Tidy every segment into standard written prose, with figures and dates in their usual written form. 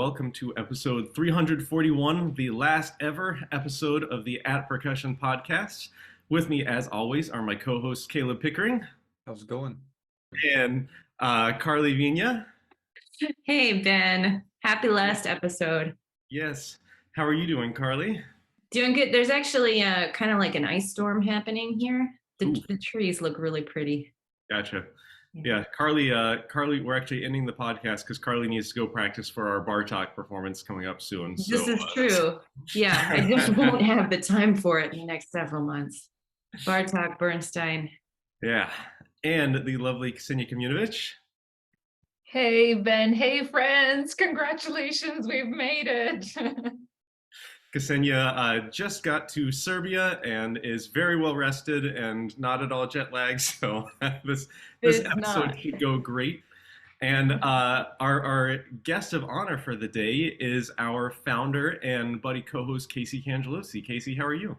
welcome to episode 341, the last ever episode of the At Percussion podcast. With me, as always, are my co-hosts Caleb Pickering. How's it going? And Karli Viña. Hey, Ben. Happy last episode. Yes. How are you doing, Karli? Doing good. There's actually kind of like an ice storm happening here. The trees look really pretty. Gotcha. Yeah, Karli, we're actually ending the podcast because Karli needs to go practice for our Bartok performance coming up soon. This is true. Yeah, I just won't have the time for it in the next several months. Bartok, Bernstein. Yeah, and the lovely Ksenija Komljenović. Hey, Ben. Hey, friends. Congratulations. We've made it. Ksenija just got to Serbia and is very well rested and not at all jet lagged. So this episode should go great. And our guest of honor for the day is our founder and buddy co-host, Casey Cangelosi. Casey, how are you?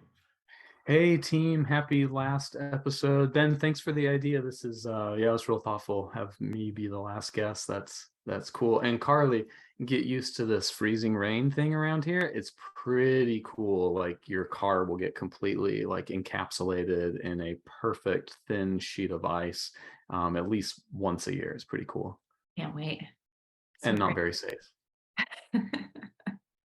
Hey team, happy last episode. Ben, thanks for the idea. This is it was real thoughtful. Have me be the last guest. That's cool. And Karli, get used to this freezing rain thing around here. It's pretty cool. Like your car will get completely like encapsulated in a perfect thin sheet of ice at least once a year. It's pretty cool. Can't wait. And not very safe.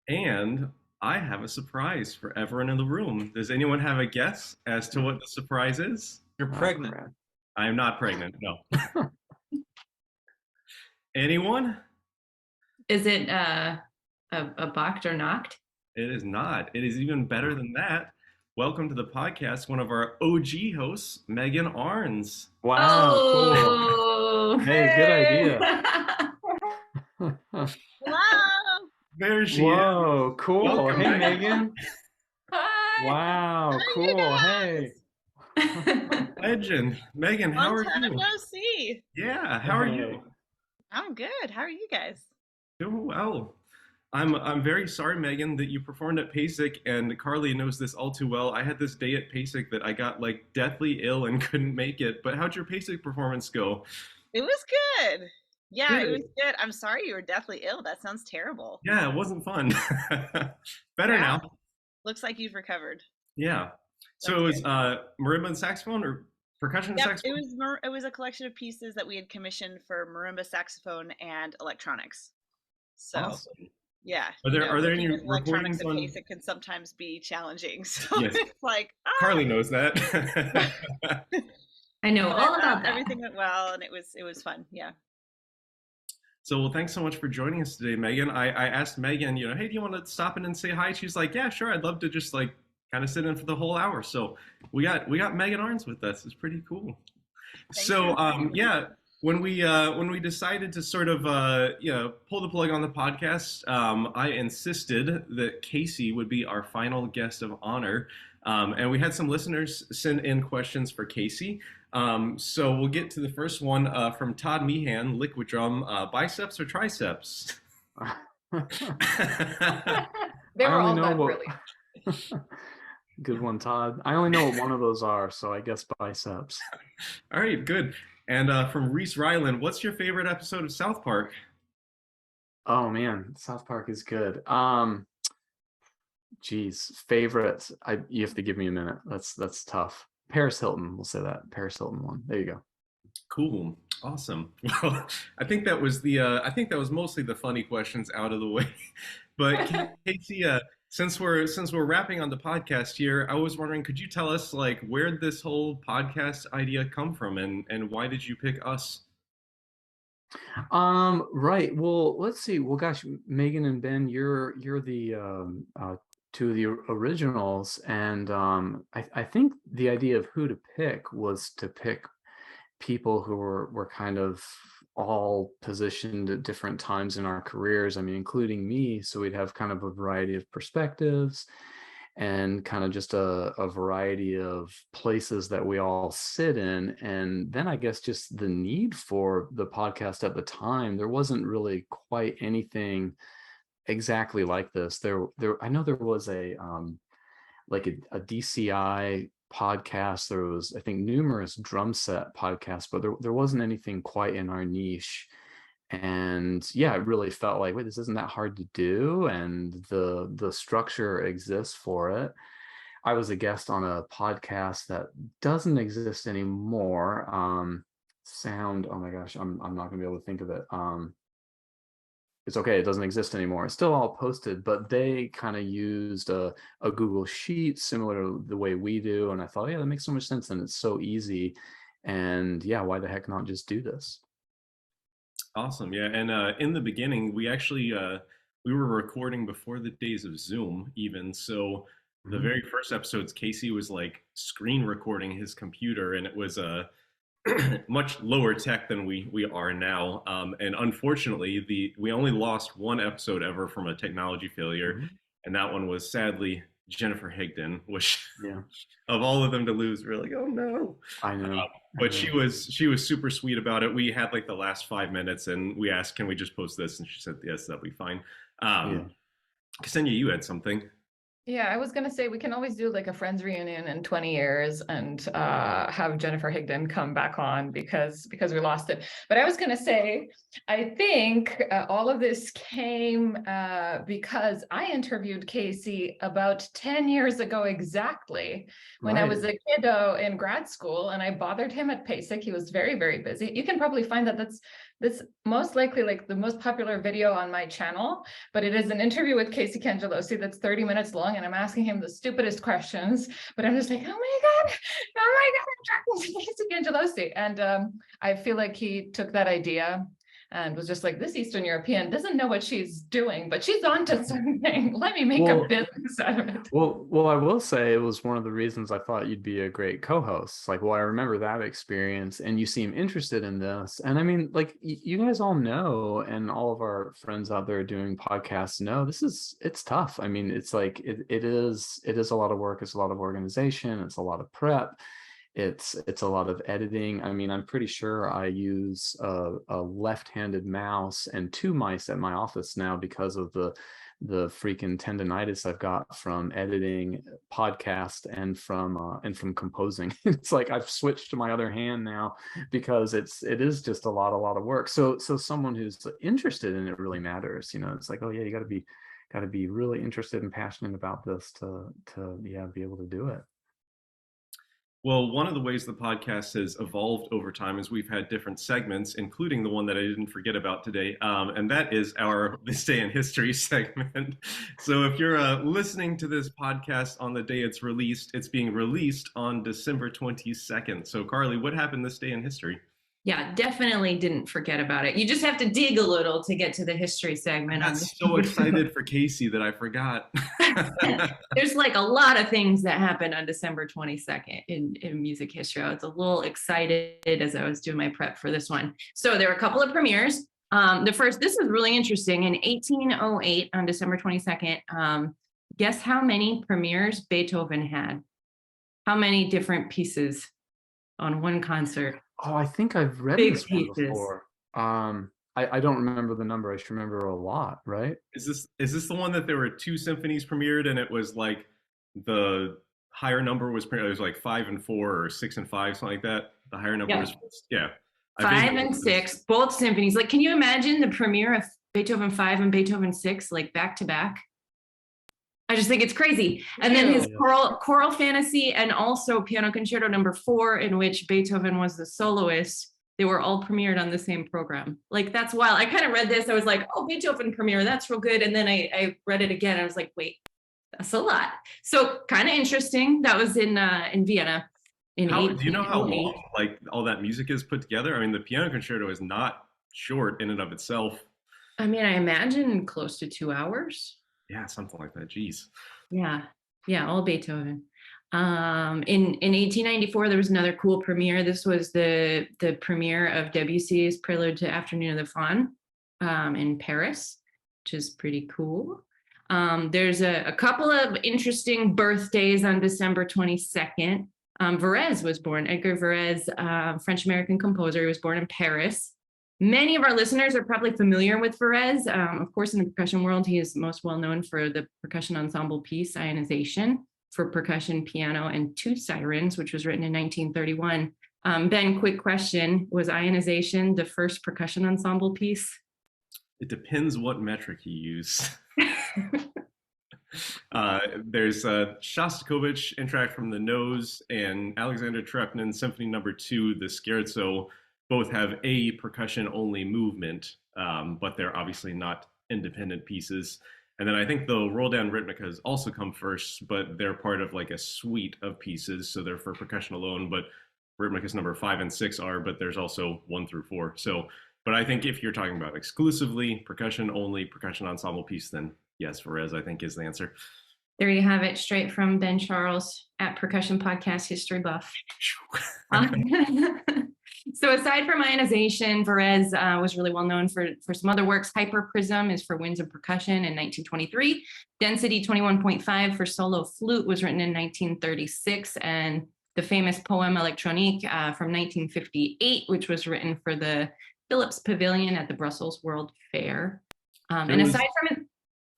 And I have a surprise for everyone in the room. Does anyone have a guess as to what the surprise is? You're pregnant. I am not pregnant, no. Anyone? Is it a bocked or knocked? It is not. It is even better than that. Welcome to the podcast, one of our OG hosts, Megan Arns. Wow, cool. Hey, good idea. Wow. There she Whoa, is. Cool. Welcome, Hey, Megan. Hi. Wow, cool. Hey. Legend. Megan, how are you? No see. Yeah, how are you? I'm good. How are you guys? Doing well. I'm very sorry, Megan, that you performed at PASIC, and Karli knows this all too well. I had this day at PASIC that I got like deathly ill and couldn't make it. But how'd your PASIC performance go? It was good. Yeah, Good. It was good. I'm sorry you were deathly ill. That sounds terrible. Yeah, it wasn't fun. Better now. Looks like you've recovered. Yeah. So it was marimba and saxophone or percussion and Yep, saxophone? it was a collection of pieces that we had commissioned for marimba, saxophone, and electronics. So Awesome. yeah. Are there any electronics recordings and on? PASIC can sometimes be challenging. So Yes. it's like Karli knows that. I know all about that. Everything went well and it was fun. Yeah. So, well, thanks so much for joining us today, Megan. I asked Megan, hey, do you want to stop in and say hi? She's like, yeah, sure. I'd love to just like kind of sit in for the whole hour. So we got Megan Arns with us. It's pretty cool. So, yeah, when we decided to sort of, pull the plug on the podcast, I insisted that Casey would be our final guest of honor. And we had some listeners send in questions for Casey. So we'll get to the first one from Todd Meehan, Liquid Drum, biceps or triceps? They were all done really. Good one, Todd. I only know what one of those are, so I guess biceps. All right, good. And from Reese Ryland, what's your favorite episode of South Park? Oh man, South Park is good. Favorites. You have to give me a minute. That's tough. Paris Hilton, we'll say that. Paris Hilton one. There you go. Cool. Awesome. Well, I think that was mostly the funny questions out of the way. But Casey, since we're wrapping on the podcast here, I was wondering, could you tell us like where did this whole podcast idea come from and why did you pick us? Right. Well, let's see. Well, gosh, Megan and Ben, you're the two of the originals, and I think the idea of who to pick was to pick people who were kind of all positioned at different times in our careers. I mean, including me, so we'd have kind of a variety of perspectives and kind of just a variety of places that we all sit in. And then I guess just the need for the podcast at the time, there wasn't really quite anything exactly like this. I know there was a DCI podcast. There was, I think, numerous drum set podcasts, but there wasn't anything quite in our niche. And yeah, it really felt like, wait, this isn't that hard to do, and the structure exists for it. I was a guest on a podcast that doesn't exist anymore. Sound, oh my gosh, I'm not gonna be able to think of it. It's okay, it doesn't exist anymore. It's still all posted, but they kind of used a Google Sheet similar to the way we do. And I thought, yeah, that makes so much sense, and it's so easy. And yeah, why the heck not just do this? Awesome. Yeah. And in the beginning, we actually we were recording before the days of Zoom even. So the very first episodes, Casey was like screen recording his computer, and it was much lower tech than we are now. And unfortunately, we only lost one episode ever from a technology failure, and that one was sadly Jennifer Higdon, which Yeah. of all of them to lose, we're like, oh no. I know. But she was super sweet about it. We had like the last 5 minutes, and we asked, can we just post this? And she said, yes, that'll be fine. Ksenija, you had something. Yeah, I was gonna say we can always do like a Friends reunion in 20 years and have Jennifer Higdon come back on because we lost it. But I was gonna say, I think all of this came because I interviewed Casey about 10 years ago exactly, when I was a kiddo in grad school, and I bothered him at PASIC. He was very, very busy. You can probably find that's most likely like the most popular video on my channel, but it is an interview with Casey Cangelosi that's 30 minutes long, and I'm asking him the stupidest questions, but I'm just like, oh my God, I'm talking to Casey Cangelosi. And I feel like he took that idea and was just like, this Eastern European doesn't know what she's doing, but she's onto something. Let me make a business out of it. Well, I will say it was one of the reasons I thought you'd be a great co-host. Like, well, I remember that experience, and you seem interested in this. And I mean, like, you guys all know, and all of our friends out there doing podcasts know, it's tough. I mean, it's like, it is a lot of work. It's a lot of organization. It's a lot of prep. It's a lot of editing. I mean, I'm pretty sure I use a left-handed mouse and two mice at my office now because of the freaking tendonitis I've got from editing podcast and from composing. It's like I've switched to my other hand now because it is just a lot of work. So someone who's interested in it really matters. You know, it's like, oh yeah, you got to be really interested and passionate about this to be able to do it. Well, one of the ways the podcast has evolved over time is we've had different segments, including the one that I didn't forget about today, and that is our This Day in History segment. So if you're listening to this podcast on the day it's released, it's being released on December 22nd. So Karli, what happened this day in history? Yeah, definitely didn't forget about it. You just have to dig a little to get to the history segment. I'm so excited for Casey that I forgot. There's like a lot of things that happened on December 22nd in music history. I was a little excited as I was doing my prep for this one. So there were a couple of premieres. This is really interesting. In 1808, on December 22nd, guess how many premieres Beethoven had? How many different pieces on one concert? Oh, I think I've read Big this one pieces. before. I don't remember the number. I should remember a lot, right? Is this the one that there were two symphonies premiered, and it was like the higher number was premiered? It was like 5 and 4 or 6 and 5, something like that. The higher number was 5 and 6, both symphonies. Like, can you imagine the premiere of Beethoven 5 and Beethoven 6 like back to back? I just think it's crazy. And then his choral fantasy, and also Piano Concerto No. 4, in which Beethoven was the soloist. They were all premiered on the same program. Like, that's wild. I kind of read this. I was like, oh, Beethoven premiere, that's real good. And then I read it again. I was like, wait, that's a lot. So kind of interesting. That was in Vienna. Do you know how long like all that music is put together? I mean, the Piano Concerto is not short in and of itself. I mean, I imagine close to 2 hours. Yeah, something like that. Jeez. Yeah, all Beethoven. In 1894, there was another cool premiere. This was the premiere of Debussy's Prelude to Afternoon of the Faun in Paris, which is pretty cool. There's a couple of interesting birthdays on December 22nd. Varese was born. Edgar Varese, French-American composer. He was born in Paris. Many of our listeners are probably familiar with Varese. Of course, in the percussion world, he is most well known for the percussion ensemble piece, Ionization, for percussion, piano, and Two Sirens, which was written in 1931 Ben, quick question. Was Ionization the first percussion ensemble piece? It depends what metric you use. There's Shostakovich Interact from the Nose and Alexander Trepnin's Symphony Number 2, the Scherzo, both have a percussion-only movement, but they're obviously not independent pieces. And then I think the Roldan Ritmicas also come first, but they're part of like a suite of pieces, so they're for percussion alone. But Ritmicas number 5 and 6 are, but there's also 1 through 4. So, but I think if you're talking about exclusively percussion only, percussion ensemble piece, then yes, Varese, I think, is the answer. There you have it, straight from Ben Charles at Percussion Podcast History Buff. So aside from Ionization, Varese was really well known for some other works. Hyperprism is for winds of percussion in 1923. Density 21.5 for solo flute was written in 1936. And the famous Poème électronique from 1958, which was written for the Philips Pavilion at the Brussels World Fair. And aside from it,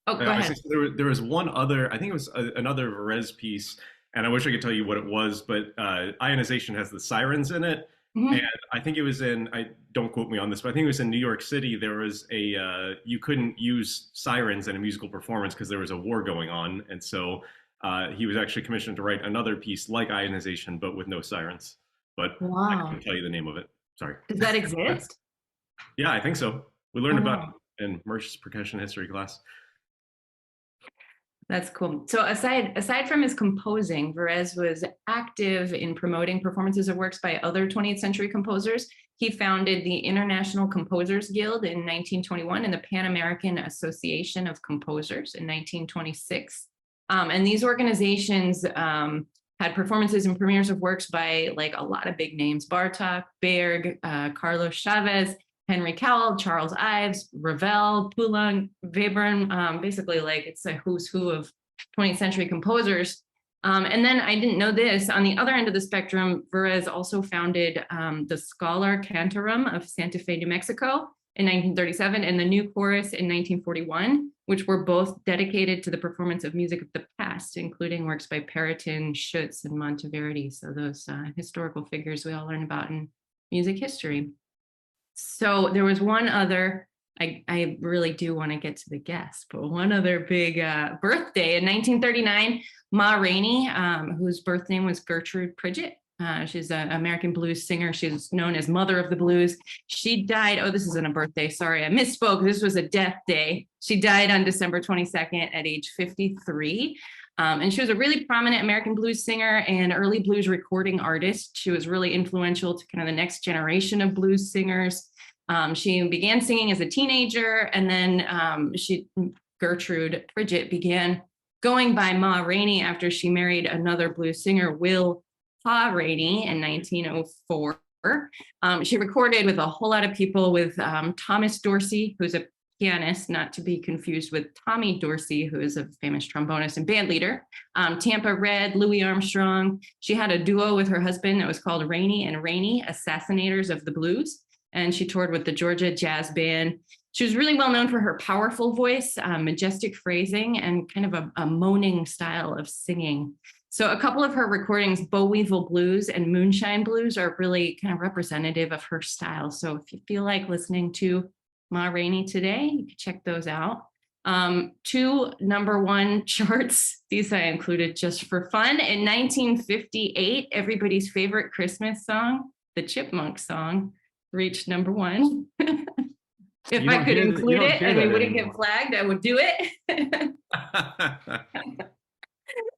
oh, go ahead. There was one other, I think it was another Varese piece, and I wish I could tell you what it was, but Ionization has the sirens in it. Mm-hmm. And I think it was don't quote me on this, but I think it was in New York City. There was you couldn't use sirens in a musical performance because there was a war going on. And so he was actually commissioned to write another piece like Ionization, but with no sirens. But wow. I couldn't tell you the name of it. Sorry. Does that exist? Yeah, I think so. We learned about it in Mersch's percussion history class. That's cool. So aside from his composing, Varese was active in promoting performances of works by other 20th century composers. He founded the International Composers Guild in 1921 and the Pan American Association of Composers in 1926. And these organizations had performances and premieres of works by like a lot of big names: Bartok, Berg, Carlos Chavez, Henry Cowell, Charles Ives, Ravel, Poulenc, Webern, basically like it's a who's who of 20th century composers. And then I didn't know this, on the other end of the spectrum, Varese also founded the Scholar Cantorum of Santa Fe, New Mexico in 1937 and the New Chorus in 1941, which were both dedicated to the performance of music of the past, including works by Periton, Schutz, and Monteverdi. So those historical figures we all learn about in music history. So there was one other, I really do want to get to the guest, but one other big birthday in 1939, Ma Rainey, whose birth name was Gertrude Pridgett. She's an American blues singer. She's known as Mother of the Blues. She died, oh, this isn't a birthday, sorry, I misspoke. This was a death day. She died on December 22nd at age 53. And she was a really prominent American blues singer and early blues recording artist. She was really influential to kind of the next generation of blues singers. She began singing as a teenager, and then Gertrude Pridgett began going by Ma Rainey after she married another blues singer, Will Pa Rainey, in 1904. She recorded with a whole lot of people, with Thomas Dorsey, who's a pianist, not to be confused with Tommy Dorsey, who is a famous trombonist and band leader, Tampa Red, Louis Armstrong. She had a duo with her husband that was called Rainey and Rainey, Assassinators of the Blues, and she toured with the Georgia Jazz Band. She was really well known for her powerful voice, majestic phrasing, and kind of a moaning style of singing. So a couple of her recordings, Boll Weevil Blues and Moonshine Blues, are really kind of representative of her style. So if you feel like listening to Ma Rainey today, you can check those out. 2 #1 charts, these I included just for fun. In 1958, everybody's favorite Christmas song, the Chipmunk Song, reached #1. If I could include it and we wouldn't get flagged, I would do it.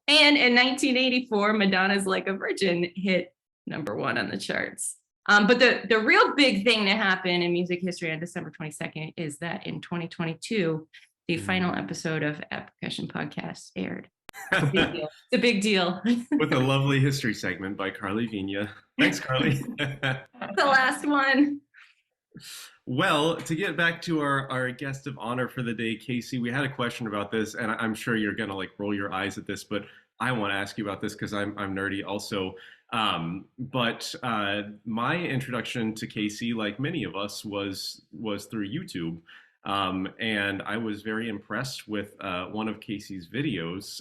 And in 1984, Madonna's Like a Virgin hit #1 on the charts. But the real big thing that happened in music history on December 22nd is that in 2022, the final episode of At Percussion Podcast aired. It's a big deal. It's a big deal. With a lovely history segment by Karli Viña. Thanks, Karli. The last one. Well, to get back to our guest of honor for the day, Casey, we had a question about this, and I'm sure you're going to like roll your eyes at this, but I want to ask you about this because I'm nerdy also. But my introduction to Casey, like many of us, was through YouTube. And I was very impressed with one of Casey's videos,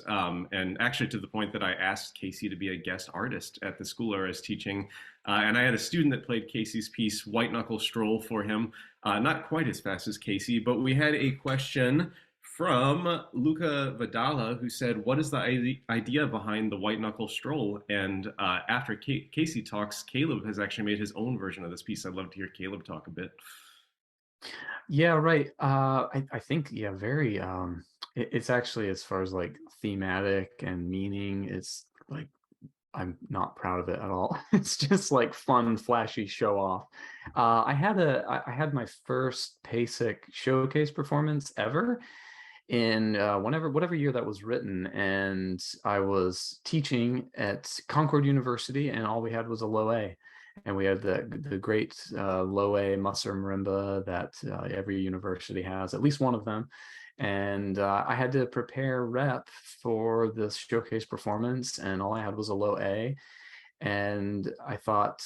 and actually to the point that I asked Casey to be a guest artist at the school I was teaching. And I had a student that played Casey's piece, White Knuckle Stroll, for him. Not quite as fast as Casey, but we had a question from Luca Vidala, who said, "What is the idea behind the White Knuckle Stroll?" And after Casey talks, Caleb has actually made his own version of this piece. I'd love to hear Caleb talk a bit. Yeah, right. I think, yeah, very, it's actually, as far as like thematic and meaning, it's like, I'm not proud of it at all. It's just like fun, flashy show off. I had my first PASIC showcase performance ever in whatever year that was written, and I was teaching at Concord University, and all we had was a low A. And we had the great low A Musser marimba that every university has, at least one of them. And I had to prepare rep for this showcase performance, and all I had was a low A. And I thought,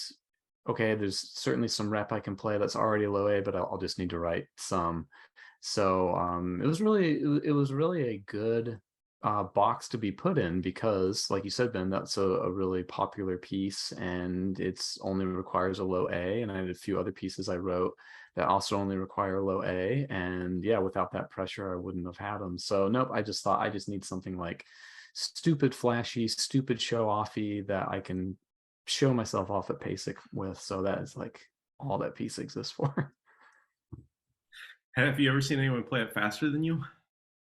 okay, there's certainly some rep I can play that's already low A, but I'll just need to write some. So it was really a good box to be put in, because, like you said, Ben, that's a really popular piece, and it's only requires a low A. And I had a few other pieces I wrote that also only require a low A. And yeah, without that pressure, I wouldn't have had them. So nope, I just thought I just need something like stupid flashy, stupid show offy that I can show myself off at PASIC with. So that is like all that piece exists for. Have you ever seen anyone play it faster than you?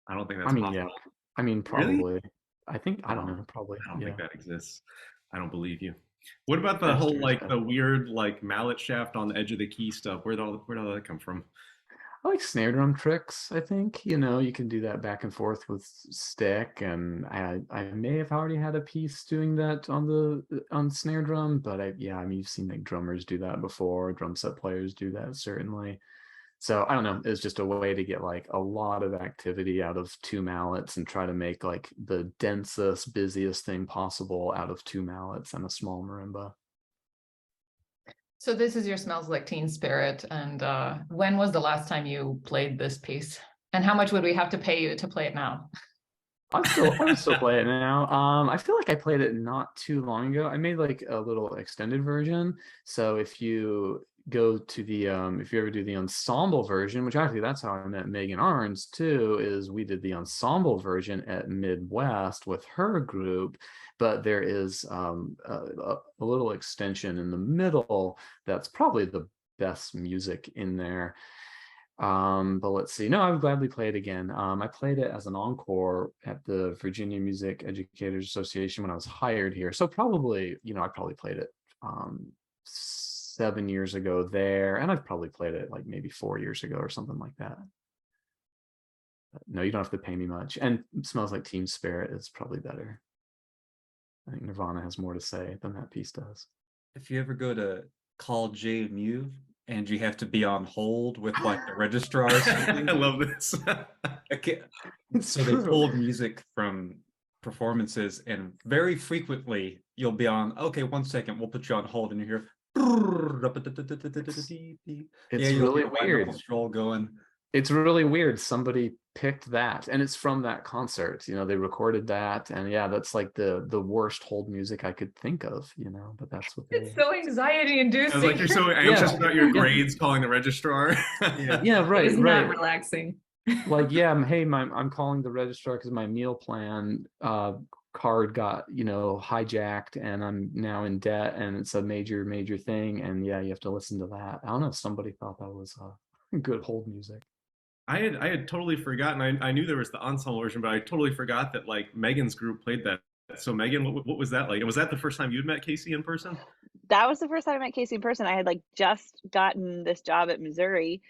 I don't think that's I mean, possible. yeah. I mean, Really? probably. I think, I don't No, know, probably. I don't Yeah. think that exists. I don't believe you. What about the whole Faster is like the better. weird like mallet shaft on the edge of the key stuff? Where'd all that come from? I like snare drum tricks, I think. You can do that back and forth with stick, and I may have already had a piece doing that on snare drum, but yeah, I mean, you've seen like drummers do that before, drum set players do that certainly. So I don't know, it's just a way to get like a lot of activity out of two mallets and try to make like the densest, busiest thing possible out of two mallets and a small marimba. So this is your Smells Like Teen Spirit. And when was the last time you played this piece? And how much would we have to pay you to play it now? I would still play it now. I feel like I played it not too long ago. I made like a little extended version. So if you go to the if you ever do the ensemble version, which actually that's how I met Megan Arns too, is we did the ensemble version at Midwest with her group, but there is a little extension in the middle that's probably the best music in there. But let's see. No, I would gladly play it again. I played it as an encore at the Virginia Music Educators Association when I was hired here. So probably, I probably played it 7 years ago there, and I've probably played it like maybe 4 years ago or something like that. But no, you don't have to pay me much. And Smells Like Teen Spirit is probably better. I think Nirvana has more to say than that piece does. If you ever go to call JMU and you have to be on hold with like the registrar or I something, love this. okay, It's so they true. pulled music from performances, and very frequently you'll be on, okay, 1 second, we'll put you on hold, and you hear It's you'll really hear White weird. Knuckle Stroll going. It's really weird. Somebody picked that, and it's from that concert. They recorded that, and yeah, that's like the worst hold music I could think of. But that's what It's they. so anxiety I inducing. was like, you're so anxious Yeah. about your Yeah. grades, calling the registrar. Yeah, right, It's right. not relaxing. Like, yeah, I'm calling the registrar because my meal plan card got hijacked, and I'm now in debt, and it's a major thing. And yeah, you have to listen to that. I don't know. Somebody thought that was good hold music. I had totally forgotten. I knew there was the ensemble version, but I totally forgot that like Megan's group played that. So Megan, what was that like? And was that the first time you'd met Casey in person? That was the first time I met Casey in person. I had like just gotten this job at Missouri,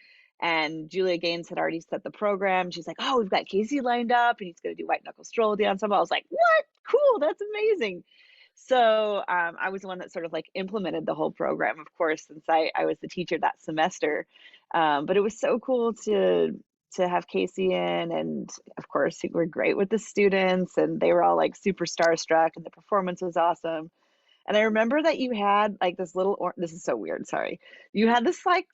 and Julia Gaines had already set the program. She's like, "Oh, we've got Casey lined up, and he's going to do White Knuckle Stroll with the ensemble." I was like, "What? Cool! That's amazing." So I was the one that sort of like implemented the whole program, of course, since I was the teacher that semester. But it was so cool to have Casey in, and of course, we were great with the students, and they were all like super starstruck, and the performance was awesome. And I remember that you had like this little, this is so weird, sorry. You had this like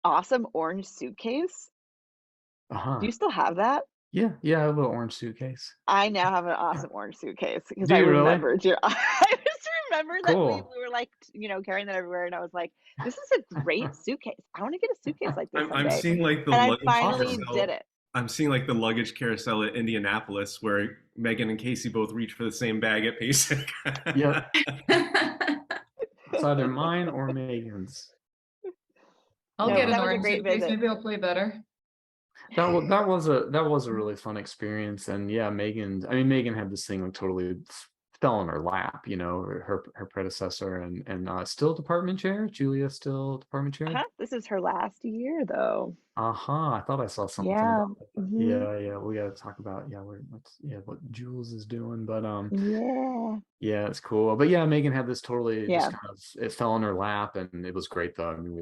awesome orange suitcase Uh-huh. Do you still have that? Yeah, I have a little orange suitcase. I now have an awesome orange suitcase because Do I you really? remembered you. I just remember that we Cool. were like, carrying that everywhere, and I was like, this is a great suitcase. I want to get a suitcase like this I'm someday. seeing like the And I luggage finally Awesome. did carousel. it. I'm seeing like the luggage carousel at Indianapolis where Megan and Casey both reach for the same bag at Basic. Yep. It's either mine or Megan's. I'll No, get but an that was a orange great suitcase. visit. Maybe I'll play better. That was a really fun experience. And yeah, Megan had this thing like totally fell in her lap, her predecessor and still department chair. Julia still department chair. This is her last year, though. I thought I saw something Yeah. about that. Hmm. Yeah, we gotta talk about what Jules is doing. But Yeah. yeah, it's cool. But yeah, Megan had this totally Yeah. just kind of it fell in her lap and it was great though. I mean,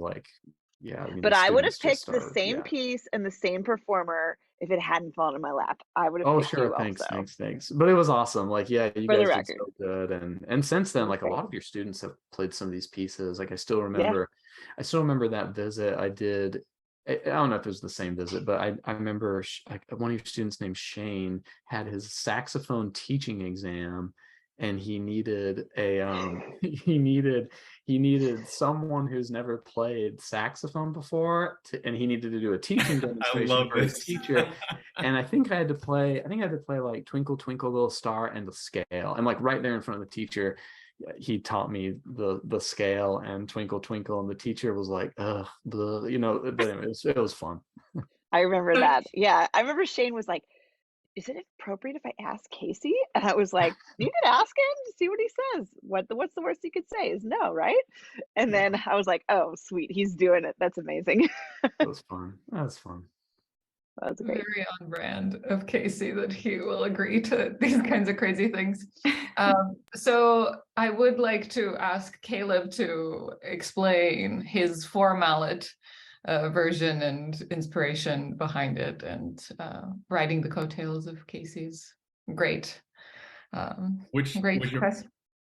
But the I would have students just picked the are, same yeah. piece and the same performer if it hadn't fallen in my lap. I would have Oh, picked sure. you Thanks, also, thanks. But it was awesome. Like, yeah, you for the guys did record. so good. And since It then, was like a great. lot of your students have played some of these pieces. Like Yeah. I still remember that visit I did. I don't know if it was the same visit, but I remember one of your students named Shane had his saxophone teaching exam and he needed he needed someone who's never played saxophone before and he needed to do a teaching I demonstration love for his this. teacher. And I think I had to play like Twinkle Twinkle Little Star and the scale. And like right there in front of the teacher, he taught me the scale and Twinkle Twinkle, and the teacher was like, ugh, but anyway, it was fun. I remember that. Yeah. I remember Shane was like, is it appropriate if I ask Casey? And I was like, you can ask him to see what he says. What's the worst he could say is no, right? And Yeah, then I was like, oh, sweet, he's doing it. That's amazing. it was fun. That was fun. That was great. Very on brand of Casey that he will agree to these kinds of crazy things. So I would like to ask Caleb to explain his four mallet version and inspiration behind it, and riding the coattails of Casey's great, Which press.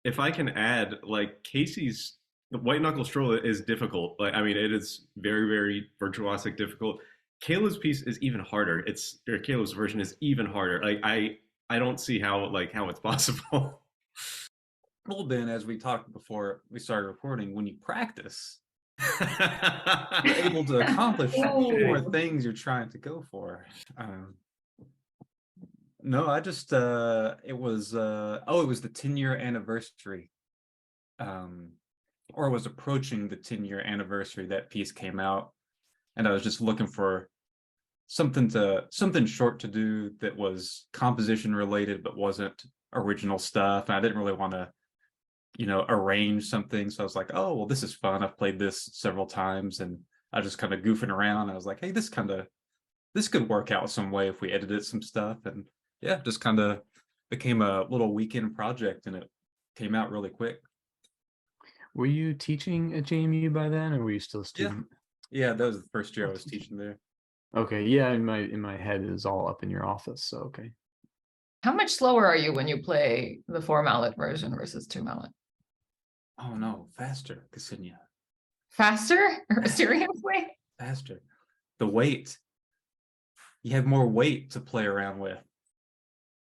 if I can add, like Casey's the white knuckle stroll is difficult. Like I mean, it is very, very virtuosic difficult. Caleb's piece is even harder. Caleb's version is even harder. Like I don't see how it's possible. Well, Ben, as we talked before we started recording, when you practice, you're able to accomplish more things you're trying to go for. No, I just it was the 10-year anniversary. Or was approaching the 10-year anniversary that piece came out, and I was just looking for something short to do that was composition related but wasn't original stuff. And I didn't really want to arrange something, so I was like, oh well, this is fun, I've played this several times, and I was just kind of goofing around. I was like, hey, this could work out some way if we edited some stuff. And yeah, just kind of became a little weekend project, and it came out really quick. Were you teaching at JMU by then, or were you still a student? Yeah, that was the first year I was teaching there. Okay, yeah, in my head it is all up in your office, so okay. How much slower are you when you play the four mallet version versus two mallet? Oh no, faster, Ksenija. Faster? Seriously? Faster. The weight. You have more weight to play around with.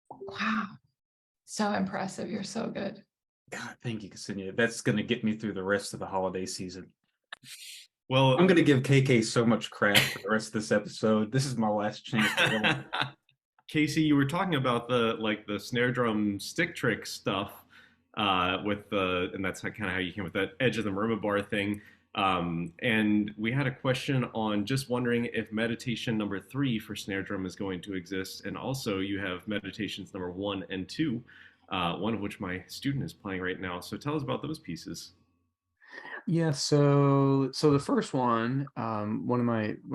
Wow. So impressive. You're so good. God, thank you, Ksenija. That's going to get me through the rest of the holiday season. Well, I'm going to give KK so much crap for the rest of this episode. This is my last chance to Casey, you were talking about the snare drum stick trick stuff and that's kind of how you came with that edge of the murmur bar thing. And we had a question on just wondering if meditation number 3 for snare drum is going to exist, and also you have meditations number 1 and 2, one of which my student is playing right now. So tell us about those pieces. Yeah, so the first one, one of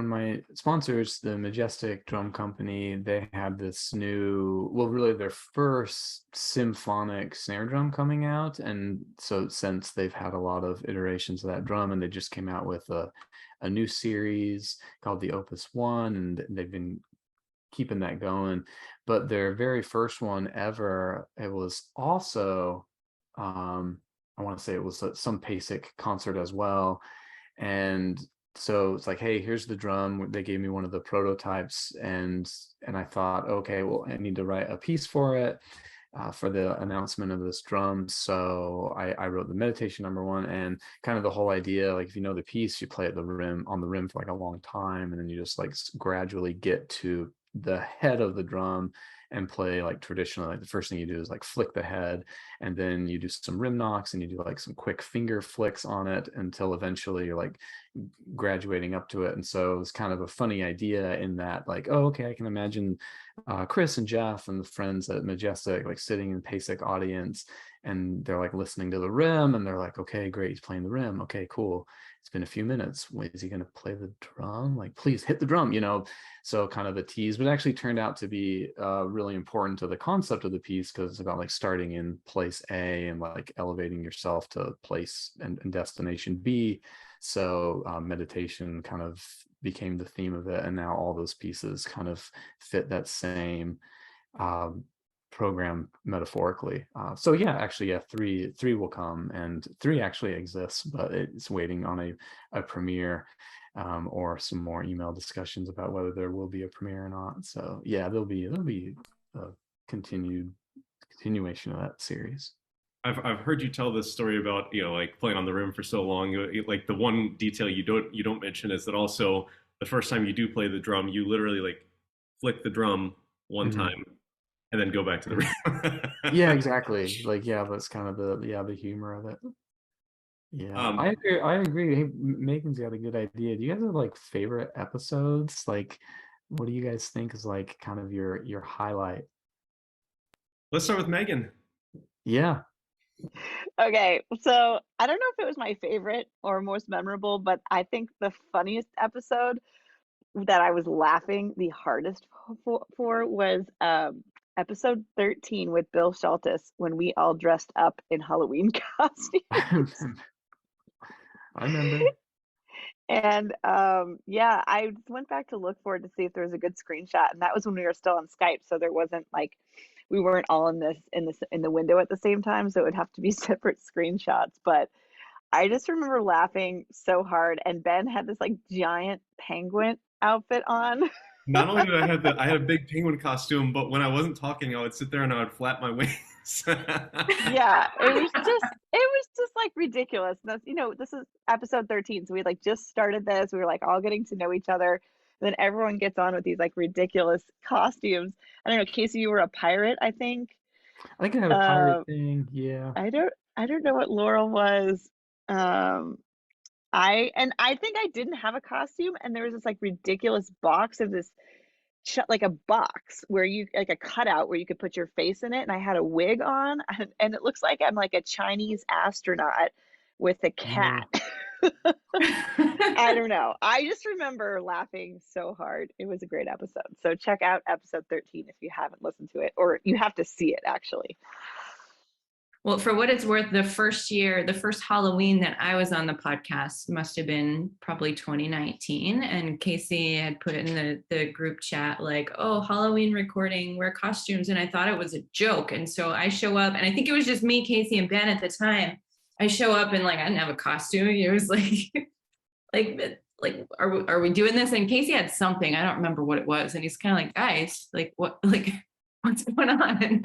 my sponsors, the Majestic Drum Company, they had this new, well, really their first symphonic snare drum coming out, and so since they've had a lot of iterations of that drum, and they just came out with a new series called the Opus 1, and they've been keeping that going. But their very first one ever, it was also I want to say it was some PASIC concert as well. And so it's like, hey, here's the drum. They gave me one of the prototypes, and I thought, okay, well, I need to write a piece for it, for the announcement of this drum. So I wrote the meditation #1, and kind of the whole idea, like if you know the piece, you play at the rim on the rim for like a long time, and then you just like gradually get to the head of the drum and play like traditionally. Like the first thing you do is like flick the head, and then you do some rim knocks, and you do like some quick finger flicks on it until eventually you're like graduating up to it. And so it was kind of a funny idea in that, like, oh, okay, I can imagine Chris and Jeff and the friends at Majestic like sitting in PASIC audience, and they're like listening to the rim, and they're like, okay, great, he's playing the rim. Okay, cool. It's been a few minutes. Wait, is he going to play the drum? Like, please hit the drum, you know? So kind of a tease, but it actually turned out to be really important to the concept of the piece, because it's about like starting in place A and like elevating yourself to place and destination B. So meditation kind of became the theme of it, and now all those pieces kind of fit that same program metaphorically. So yeah, actually, yeah, three will come, and 3 actually exists, but it's waiting on a premiere, or some more email discussions about whether there will be a premiere or not. So yeah, there'll be a continuation of that series. I've heard you tell this story about, you know, like playing on the rim for so long. Like the one detail you don't mention is that also the first time you do play the drum, you literally like flick the drum one time and then go back to the rim. Yeah, exactly. Like, yeah, that's kind of the humor of it. Yeah, I agree. Hey, Megan's got a good idea. Do you guys have like favorite episodes? Like, what do you guys think is like kind of your highlight? Let's start with Megan. Yeah. Okay, so I don't know if it was my favorite or most memorable, but I think the funniest episode that I was laughing the hardest for was episode 13 with Bill Schultes, when we all dressed up in Halloween costumes. I remember. And yeah, I went back to look for it to see if there was a good screenshot, and that was when we were still on Skype, so there wasn't like, we weren't all in the window at the same time, so it would have to be separate screenshots. But I just remember laughing so hard, and Ben had this like giant penguin outfit on. Not only did I had a big penguin costume, but when I wasn't talking, I would sit there and I would flap my wings. Yeah, it was just like ridiculous. And that's, you know, this is episode 13, so we like just started this. We were like all getting to know each other. Then everyone gets on with these like ridiculous costumes. I don't know, Casey, you were a pirate, I think. I think I had a pirate thing. Yeah. I don't know what Laurel was. I think I didn't have a costume, and there was this like ridiculous box of this like a box where you like a cutout where you could put your face in it, and I had a wig on, and it looks like I'm like a Chinese astronaut with a cat. I don't know. I just remember laughing so hard. It was a great episode. So check out episode 13 if you haven't listened to it, or you have to see it actually. Well, for what it's worth, the first Halloween that I was on the podcast must have been probably 2019. And Casey had put in the group chat, like, oh, Halloween recording, wear costumes. And I thought it was a joke. And so I show up, and I think it was just me, Casey, and Ben at the time. I show up and like, I didn't have a costume. It was like, are we doing this? And Casey had something, I don't remember what it was. And he's kind of like, guys, like, what's going on?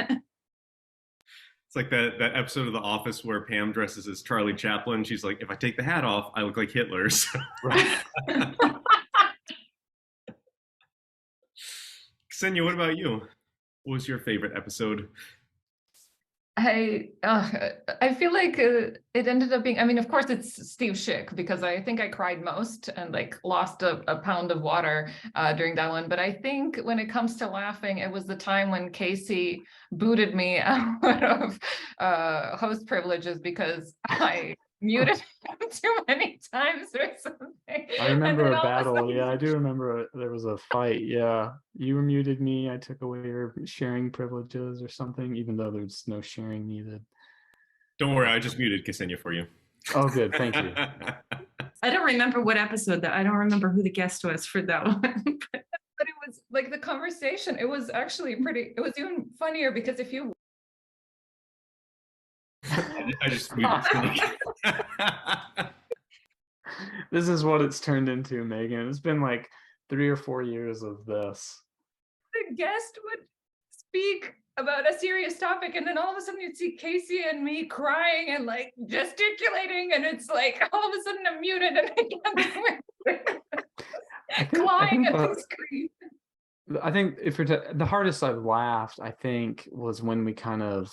It's like that episode of The Office where Pam dresses as Charlie Chaplin. She's like, if I take the hat off, I look like Hitler. So. Right. Ksenija, what about you? What was your favorite episode? I feel like it ended up being, I mean, of course it's Steve Schick, because I think I cried most and like lost a pound of water during that one. But I think when it comes to laughing, it was the time when Casey booted me out of host privileges because I muted him too many times or something. I remember a all of battle. sudden- Yeah, I do remember there was a fight. Yeah, you muted me. I took away your sharing privileges or something, even though there's no sharing needed. Don't worry, I just muted Ksenija for you. Oh, good. Thank you. I don't remember what episode I don't remember who the guest was for that one. But it was like the conversation, it was actually it was even funnier because if you I just muted Ksenija. This is what it's turned into, Megan. It's been like 3 or 4 years of this. The guest would speak about a serious topic, and then all of a sudden you'd see Casey and me crying and like gesticulating, and it's like all of a sudden I'm muted and I can't clawing at the screen. I think if the hardest I've laughed, I think, was when we kind of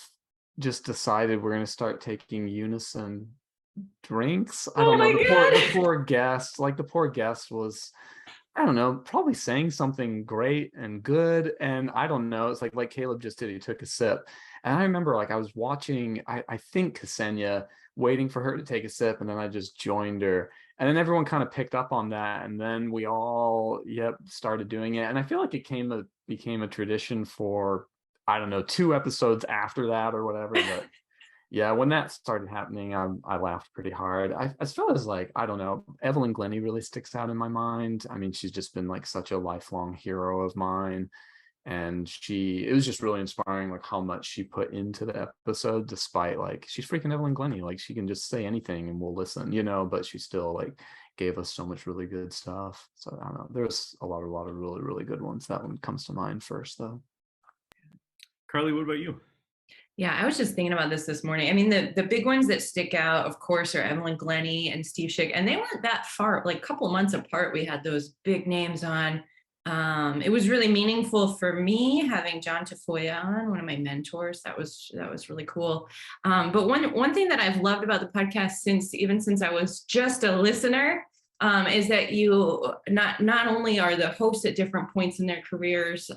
just decided we're going to start taking unison drinks. I don't know. The poor guest, like the poor guest was, I don't know, probably saying something great and good. And I don't know. It's like Caleb just did. He took a sip. And I remember like I was watching, I think Ksenija, waiting for her to take a sip. And then I just joined her. And then everyone kind of picked up on that. And then we all, started doing it. And I feel like it became a tradition for, I don't know, 2 episodes after that or whatever. But yeah, when that started happening, I laughed pretty hard. As far as like, I don't know, Evelyn Glennie really sticks out in my mind. I mean, she's just been like such a lifelong hero of mine. And it was just really inspiring, like how much she put into the episode, despite like, she's freaking Evelyn Glennie. Like she can just say anything and we'll listen, but she still like gave us so much really good stuff. So I don't know. There's a lot of really, really good ones. That one comes to mind first though. Karli, what about you? Yeah, I was just thinking about this morning. I mean, the big ones that stick out, of course, are Evelyn Glennie and Steve Schick, and they weren't that far, like a couple of months apart. We had those big names on. It was really meaningful for me having John Tafoya on, one of my mentors. That was really cool. But one thing that I've loved about the podcast since I was just a listener, is that you not only are the hosts at different points in their careers,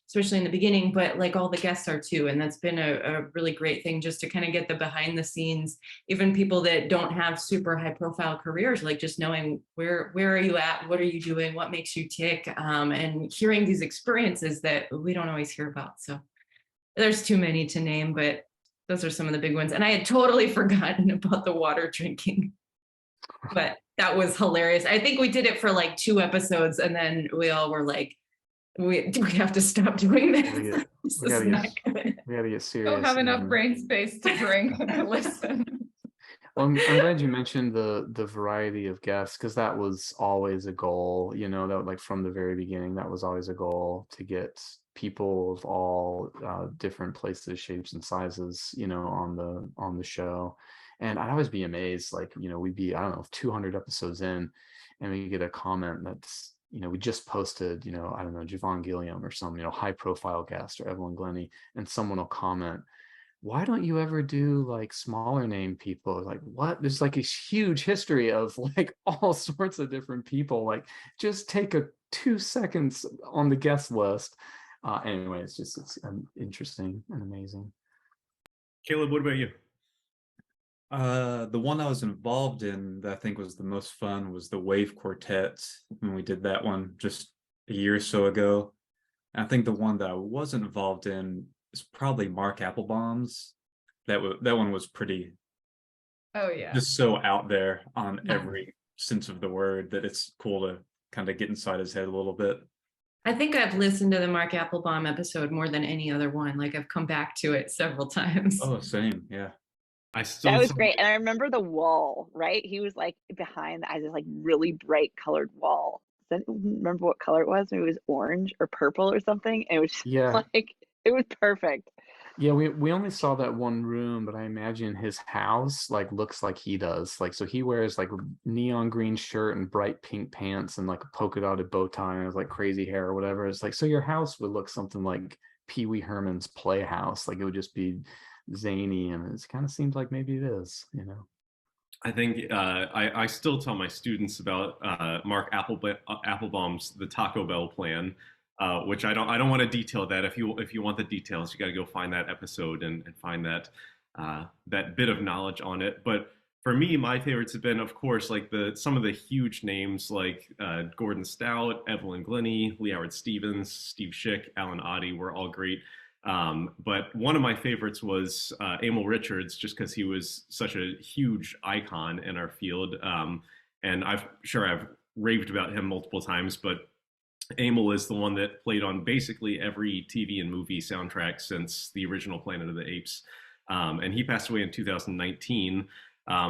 especially in the beginning, but like all the guests are too. And that's been a really great thing, just to kind of get the behind the scenes, even people that don't have super high profile careers, like just knowing where are you at, what are you doing, what makes you tick, and hearing these experiences that we don't always hear about. So there's too many to name, but those are some of the big ones. And I had totally forgotten about the water drinking, but that was hilarious. I think we did it for like 2 episodes, and then we all were like, we have to stop doing this. We gotta get serious. Don't have enough brain space to drink and listen. Well, I'm glad you mentioned the variety of guests, because that was always a goal, that like from the very beginning, that was always a goal, to get people of all different places, shapes and sizes, on the show. And I'd always be amazed, like, we'd be, I don't know, 200 episodes in, and we get a comment that's, we just posted, I don't know, Javon Gilliam or some, high profile guest, or Evelyn Glennie, and someone will comment, why don't you ever do like smaller name people? Like, what? There's like a huge history of like all sorts of different people. Like, just take 2 seconds on the guest list. Anyway, it's interesting and amazing. Caleb, what about you? The one I was involved in that I think was the most fun was the Wave Quartet, when we did that one just a year or so ago. And I think the one that I wasn't involved in is probably Mark Applebaum's. That one was pretty, just so out there on every sense of the word that it's cool to kind of get inside his head a little bit. I think I've listened to the Mark Applebaum episode more than any other one. Like, I've come back to it several times. Oh, same, yeah. That was great. And I remember the wall, right? He was like behind this like really bright colored wall. Remember what color it was? Maybe it was orange or purple or something. And it was just like, it was perfect. Yeah, we only saw that one room, but I imagine his house like looks like he does. Like, so he wears like a neon green shirt and bright pink pants and like a polka dotted bow tie and has like crazy hair or whatever. It's like, so your house would look something like Pee Wee Herman's Playhouse. Like, it would just be zany, and it kind of seems like maybe it is, I think I still tell my students about Mark Applebaum's The Taco Bell Plan, which I don't want to detail that. If you want the details, you got to go find that episode and find that bit of knowledge on it. But for me, my favorites have been, of course, like some of the huge names like Gordon Stout, Evelyn Glennie, Lee Howard Stevens, Steve Schick, Alan Oddie were all great. But one of my favorites was Emil Richards, just because he was such a huge icon in our field. And I've raved about him multiple times, but Emil is the one that played on basically every TV and movie soundtrack since the original Planet of the Apes. And he passed away in 2019.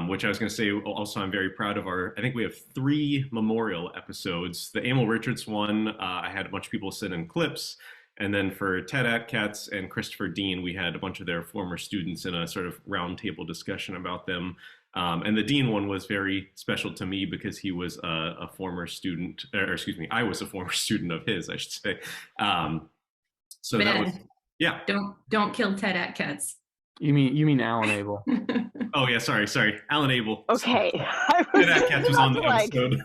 which I was going to say also I'm very proud of I think we have 3 memorial episodes. The Emil Richards one, I had a bunch of people send in clips. And then for Ted Atkatz and Christopher Dean, we had a bunch of their former students in a sort of roundtable discussion about them. And the Dean one was very special to me because he was a former student, or excuse me, I was a former student of his, I should say. So Ben, that was, yeah. Don't kill Ted Atkatz. You mean Alan Abel? Oh yeah, sorry, Alan Abel. Okay. Ted Atkatz was on the episode.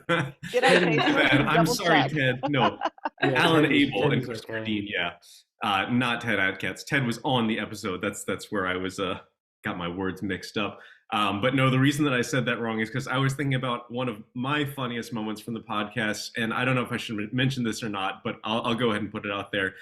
Get out, Casey. I'm sorry, Check. Ted. No, Yeah, Alan Ted- Abel Ted and was Christopher okay. Dean. Yeah, not Ted Atkatz. Ted was on the episode. That's where I was got my words mixed up. But no, the reason that I said that wrong is because I was thinking about one of my funniest moments from the podcast, and I don't know if I should mention this or not, but I'll go ahead and put it out there.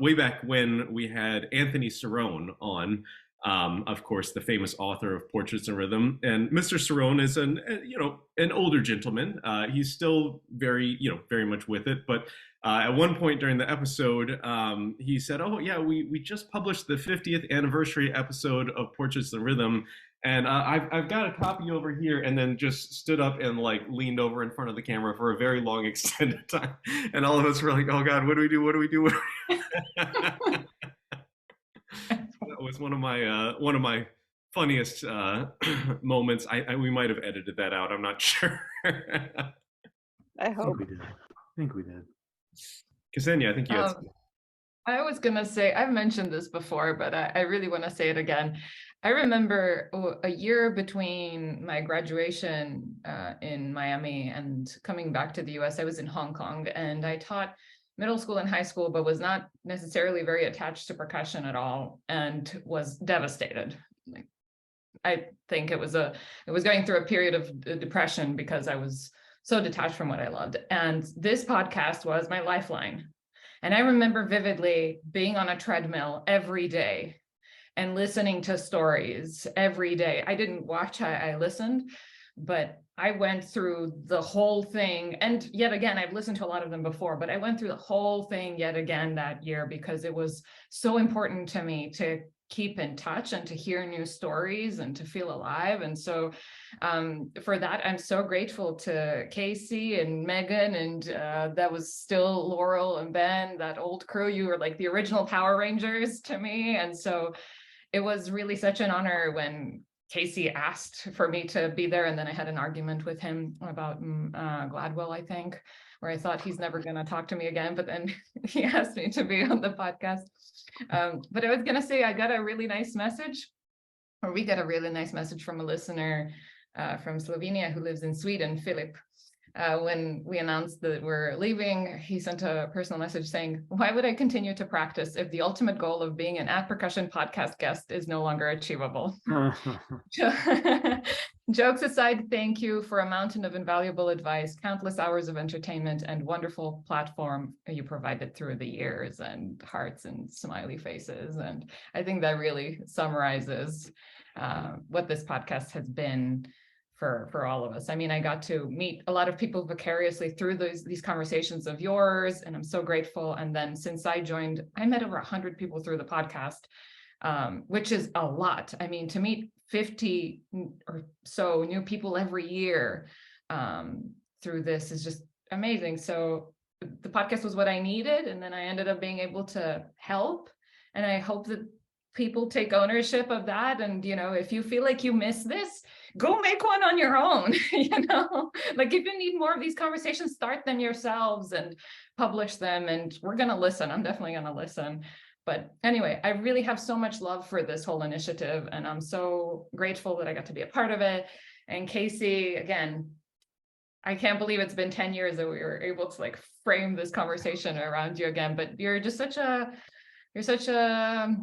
Way back when we had Anthony Cerrone on, of course, the famous author of Portraits in Rhythm, and Mr. Cerrone is an older gentleman. He's still very much with it, but at one point during the episode, he said, "Oh yeah, we just published the 50th anniversary episode of Portraits in Rhythm." And I've got a copy over here, and then just stood up and like leaned over in front of the camera for a very long extended time. And all of us were like, "Oh God, what do we do? What do we do?" That was one of my funniest moments. We might have edited that out. I'm not sure. I I hope. think we did. Ksenia, I think you had I was gonna say, I've mentioned this before, but I really want to say it again. I remember a year between my graduation in Miami and coming back to the US. I was in Hong Kong, and I taught middle school and high school, but was not necessarily very attached to percussion at all, and was devastated. Like, I think it was going through a period of depression because I was so detached from what I loved. And this podcast was my lifeline. And I remember vividly being on a treadmill every day and listening to stories every day. I didn't watch, I listened, but I went through the whole thing. And yet again, I've listened to a lot of them before, but I went through the whole thing yet again that year because it was so important to me to keep in touch and to hear new stories and to feel alive. And so for that, I'm so grateful to Casey and Megan, and that was still Laurel and Ben, that old crew. You were like the original Power Rangers to me. And so it was really such an honor when Casey asked for me to be there. And then I had an argument with him about Gladwell, I think, where I thought he's never going to talk to me again. But then he asked me to be on the podcast. But I was going to say, I got a really nice message, or we got a really nice message from a listener from Slovenia who lives in Sweden, Philip. When we announced that we're leaving, he sent a personal message saying, "Why would I continue to practice if the ultimate goal of being an At Percussion podcast guest is no longer achievable?" Jokes aside, thank you for a mountain of invaluable advice, countless hours of entertainment, and wonderful platform you provided through the years, and hearts and smiley faces. And I think that really summarizes what this podcast has been for all of us. I mean, I got to meet a lot of people vicariously through these conversations of yours, and I'm so grateful. And then since I joined, I met over 100 people through the podcast, which is a lot. I mean, to meet 50 or so new people every year through this is just amazing. So the podcast was what I needed, and then I ended up being able to help. And I hope that people take ownership of that. And, if you feel like you miss this, go make one on your own. Like if you need more of these conversations, start them yourselves and publish them. And we're going to listen. I'm definitely going to listen. But anyway, I really have so much love for this whole initiative, and I'm so grateful that I got to be a part of it. And Casey, again, I can't believe it's been 10 years that we were able to like frame this conversation around you again, but you're such a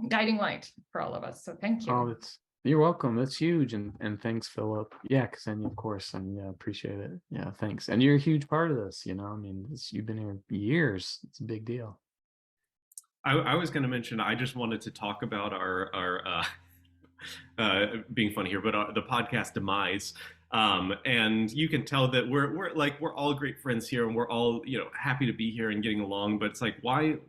guiding light for all of us. So thank you. Oh, you're welcome. That's huge. And thanks, Philip. Yeah, Ksenia, of course. And yeah, appreciate it. Yeah, thanks. And you're a huge part of this, I mean, you've been here years. It's a big deal. I was going to mention, I just wanted to talk about our being funny here, but the podcast demise. And you can tell that we're all great friends here, and we're all, happy to be here and getting along, but it's like, why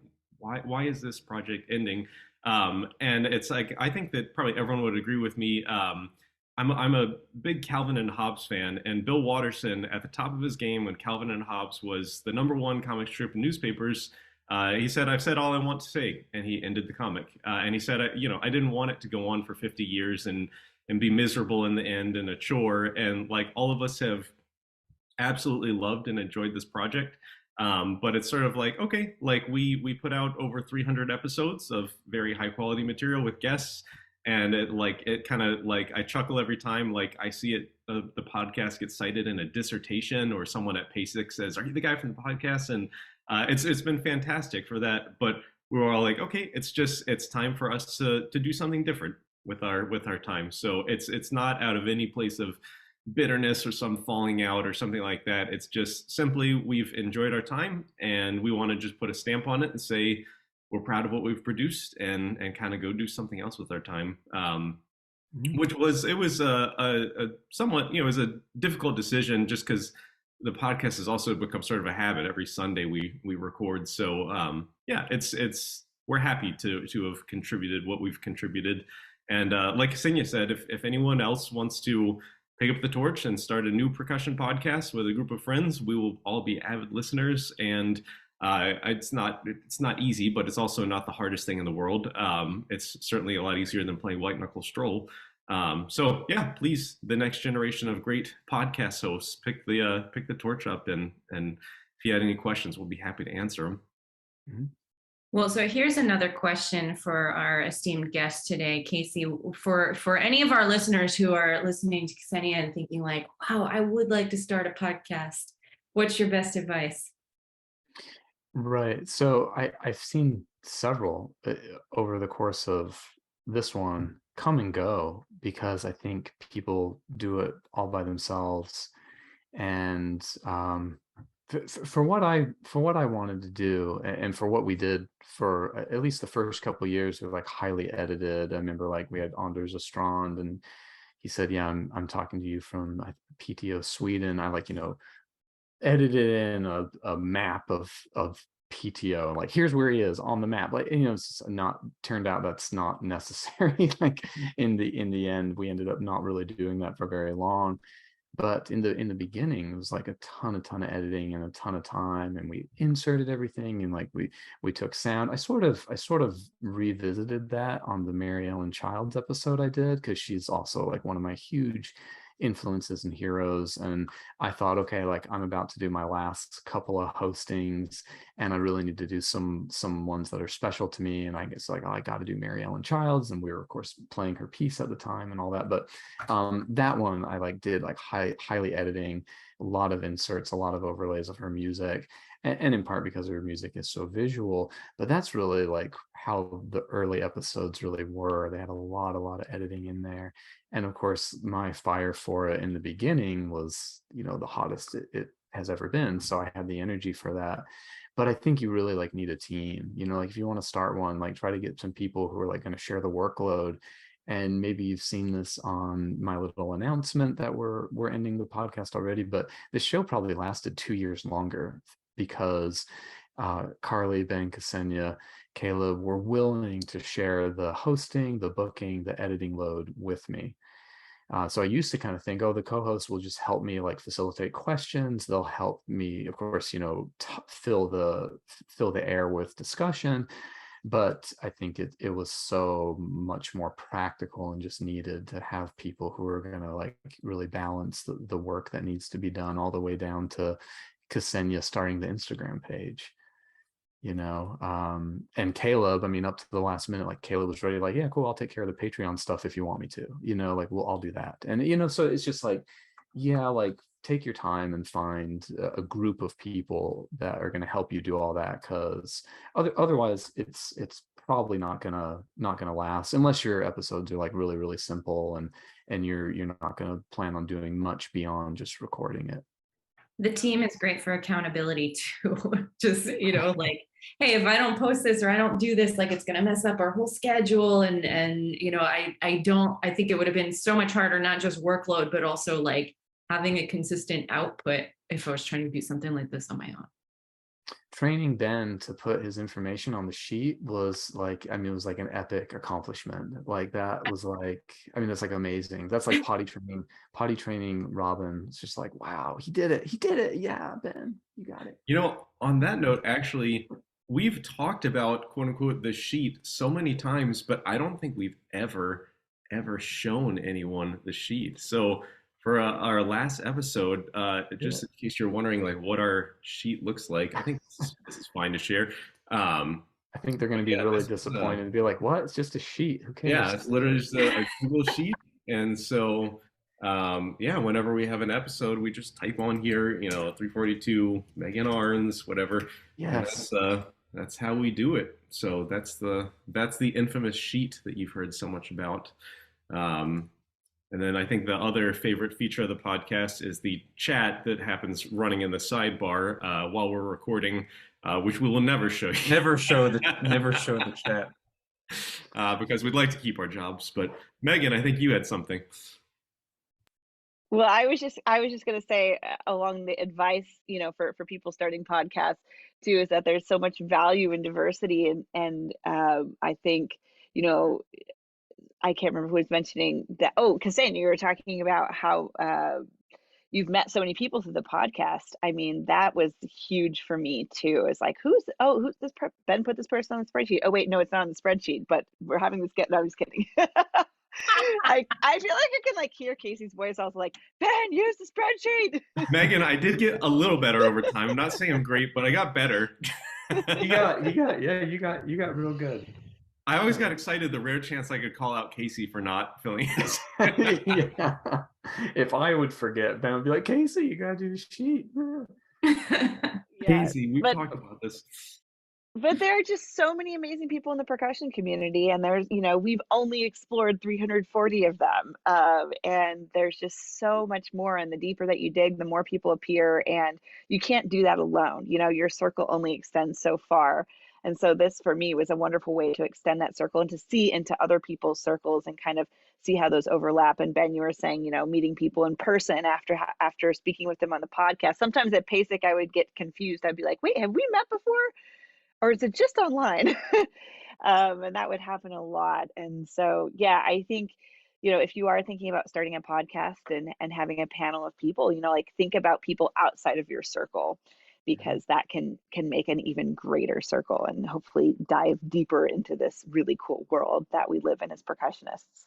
is this project ending? And it's like, I think that probably everyone would agree with me. I'm I'm a big Calvin and Hobbes fan, and Bill Watterson, at the top of his game when Calvin and Hobbes was the #1 comic strip in newspapers, he said, "I've said all I want to say," and he ended the comic. And he said, I didn't want it to go on for 50 years and be miserable in the end and a chore. And like all of us have absolutely loved and enjoyed this project. But it's sort of like, okay, like we put out over 300 episodes of very high quality material with guests, and it kind of like I chuckle every time like I see it. The podcast gets cited in a dissertation, or someone at PASIC says, "Are you the guy from the podcast?" And it's been fantastic for that. But we were all like, okay, it's time for us to do something different with our time. So it's not out of any place of bitterness or some falling out or something like that. It's just simply we've enjoyed our time, and we want to just put a stamp on it and say we're proud of what we've produced, and kind of go do something else with our time. Which was a somewhat, it was a difficult decision, just because the podcast has also become sort of a habit. Every Sunday we record. So yeah, we're happy to have contributed what we've contributed. And like Ksenija said, if anyone else wants to pick up the torch and start a new percussion podcast with a group of friends, we will all be avid listeners. And it's not easy, but it's also not the hardest thing in the world. It's certainly a lot easier than playing White Knuckle Stroll. So yeah, please, the next generation of great podcast hosts, pick the torch up, and if you had any questions, we'll be happy to answer them. Mm-hmm. Well, so here's another question for our esteemed guest today, Casey. For any of our listeners who are listening to Ksenija and thinking like, wow, I would like to start a podcast, what's your best advice? Right. So I've seen several over the course of this one come and go, because I think people do it all by themselves. And for what I wanted to do, and for what we did for at least the first couple of years, we were like highly edited. I remember like we had Anders Ostrand, and he said, "Yeah, I'm talking to you from PTO Sweden." I edited in a map of PTO, and like, here's where he is on the map. Like, it's not turned out that's not necessary. Like in the end, we ended up not really doing that for very long. But in the beginning, it was like a ton of editing and a ton of time, and we inserted everything, and like we took sound. I sort of revisited that on the Mary Ellen Childs episode I did, because she's also like one of my huge influences and heroes. And I thought, okay, like I'm about to do my last couple of hostings, and I really need to do some ones that are special to me. And I guess like, I got to do Mary Ellen Childs, and we were of course playing her piece at the time and all that. But that one I did highly editing, a lot of inserts, a lot of overlays of her music, and in part because her music is so visual. But that's really like how the early episodes really were. They had a lot of editing in there. And of course, my fire for it in the beginning was, the hottest it has ever been. So I had the energy for that. But I think you really need a team, like if you want to start one, try to get some people who are going to share the workload. And maybe you've seen this on my little announcement that we're ending the podcast already, but the show probably lasted 2 years longer, because Karli, Ben, Ksenija, Caleb were willing to share the hosting, the booking, the editing load with me. So I used to kind of think, the co-hosts will just help me facilitate questions. They'll help me, of course, fill the air with discussion. But I think it was so much more practical and just needed to have people who are going to really balance the work that needs to be done, all the way down to Ksenija starting the Instagram page. And Caleb, up to the last minute, Caleb was ready, yeah, cool, I'll take care of the Patreon stuff if you want me to, I'll do that. And, so it's just take your time and find a group of people that are going to help you do all that, because otherwise it's probably not gonna last, unless your episodes are really, really simple, and you're not going to plan on doing much beyond just recording it. The team is great for accountability too. Just, hey, if I don't post this or I don't do this, it's going to mess up our whole schedule. And I think it would have been so much harder, not just workload, but also having a consistent output if I was trying to do something like this on my own. training Ben to put his information on the sheet was like, I mean, it was like an epic accomplishment. Like that was like, I mean, that's like amazing. That's like potty training Robin. It's just like, wow, he did it. He did it. Yeah, Ben, you got it. You know, on that note, actually, we've talked about quote unquote the sheet so many times, but I don't think we've ever shown anyone the sheet. So for our last episode, just in case you're wondering like what our sheet looks like, I think this is fine to share. I think they're going to be Yeah, really this is, disappointed and be like, what? It's just a sheet. Who cares? yeah, it's literally just a Google sheet. And so, yeah, whenever we have an episode, we just type on here, you know, 342 Megan Arns, whatever. And Yes. that's how we do it. So that's the infamous sheet that you've heard so much about. And then I think the other favorite feature of the podcast is the chat that happens running in the sidebar while we're recording, which we will never show you. Never show the chat. Because we'd like to keep our jobs. But Megan, I think you had something. Well, I was just going to say along the advice, you know, for people starting podcasts too, is that there's so much value in diversity, and I think, you know, I can't remember who was mentioning that. Oh, Ksenija, you were talking about how you've met so many people through the podcast. I mean, that was huge for me too. It's like, who's this? Ben put this person on the spreadsheet. Oh wait, no, it's not on the spreadsheet, but we're having this get. No, I'm just kidding. I feel like I can like hear Casey's voice. I was like, Ben, use the spreadsheet. Megan, I did get a little better over time. I'm not saying I'm great, but I got better. You got real good. I always got excited the rare chance I could call out Casey for not filling his. Yeah. If I would forget, Ben would be like, Casey, you gotta do the sheet. Casey, we've talked about this. But there are just so many amazing people in the percussion community, and there's, you know, we've only explored 340 of them, and there's just so much more. And the deeper that you dig, the more people appear, and you can't do that alone. You know, your circle only extends so far. And so this, for me, was a wonderful way to extend that circle and to see into other people's circles and kind of see how those overlap. And Ben, you were saying, you know, meeting people in person after speaking with them on the podcast. Sometimes at PASIC, I would get confused. I'd be like, wait, have we met before? Or is it just online? And that would happen a lot. And so, yeah, I think, you know, if you are thinking about starting a podcast and having a panel of people, you know, like think about people outside of your circle, because that can make an even greater circle and hopefully dive deeper into this really cool world that we live in as percussionists.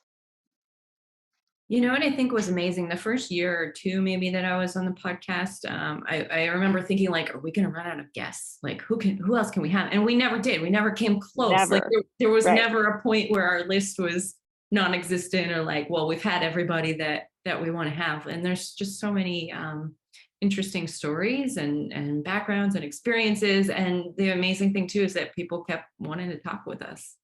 You know what I think was amazing? The first year or two, maybe, that I was on the podcast, I remember thinking, like, are we going to run out of guests? Like, who else can we have? And we never did. We never came close. Never. Like there was Right. never a point where our list was non-existent or like, well, we've had everybody that we want to have. And there's just so many interesting stories and backgrounds and experiences. And the amazing thing too is that people kept wanting to talk with us.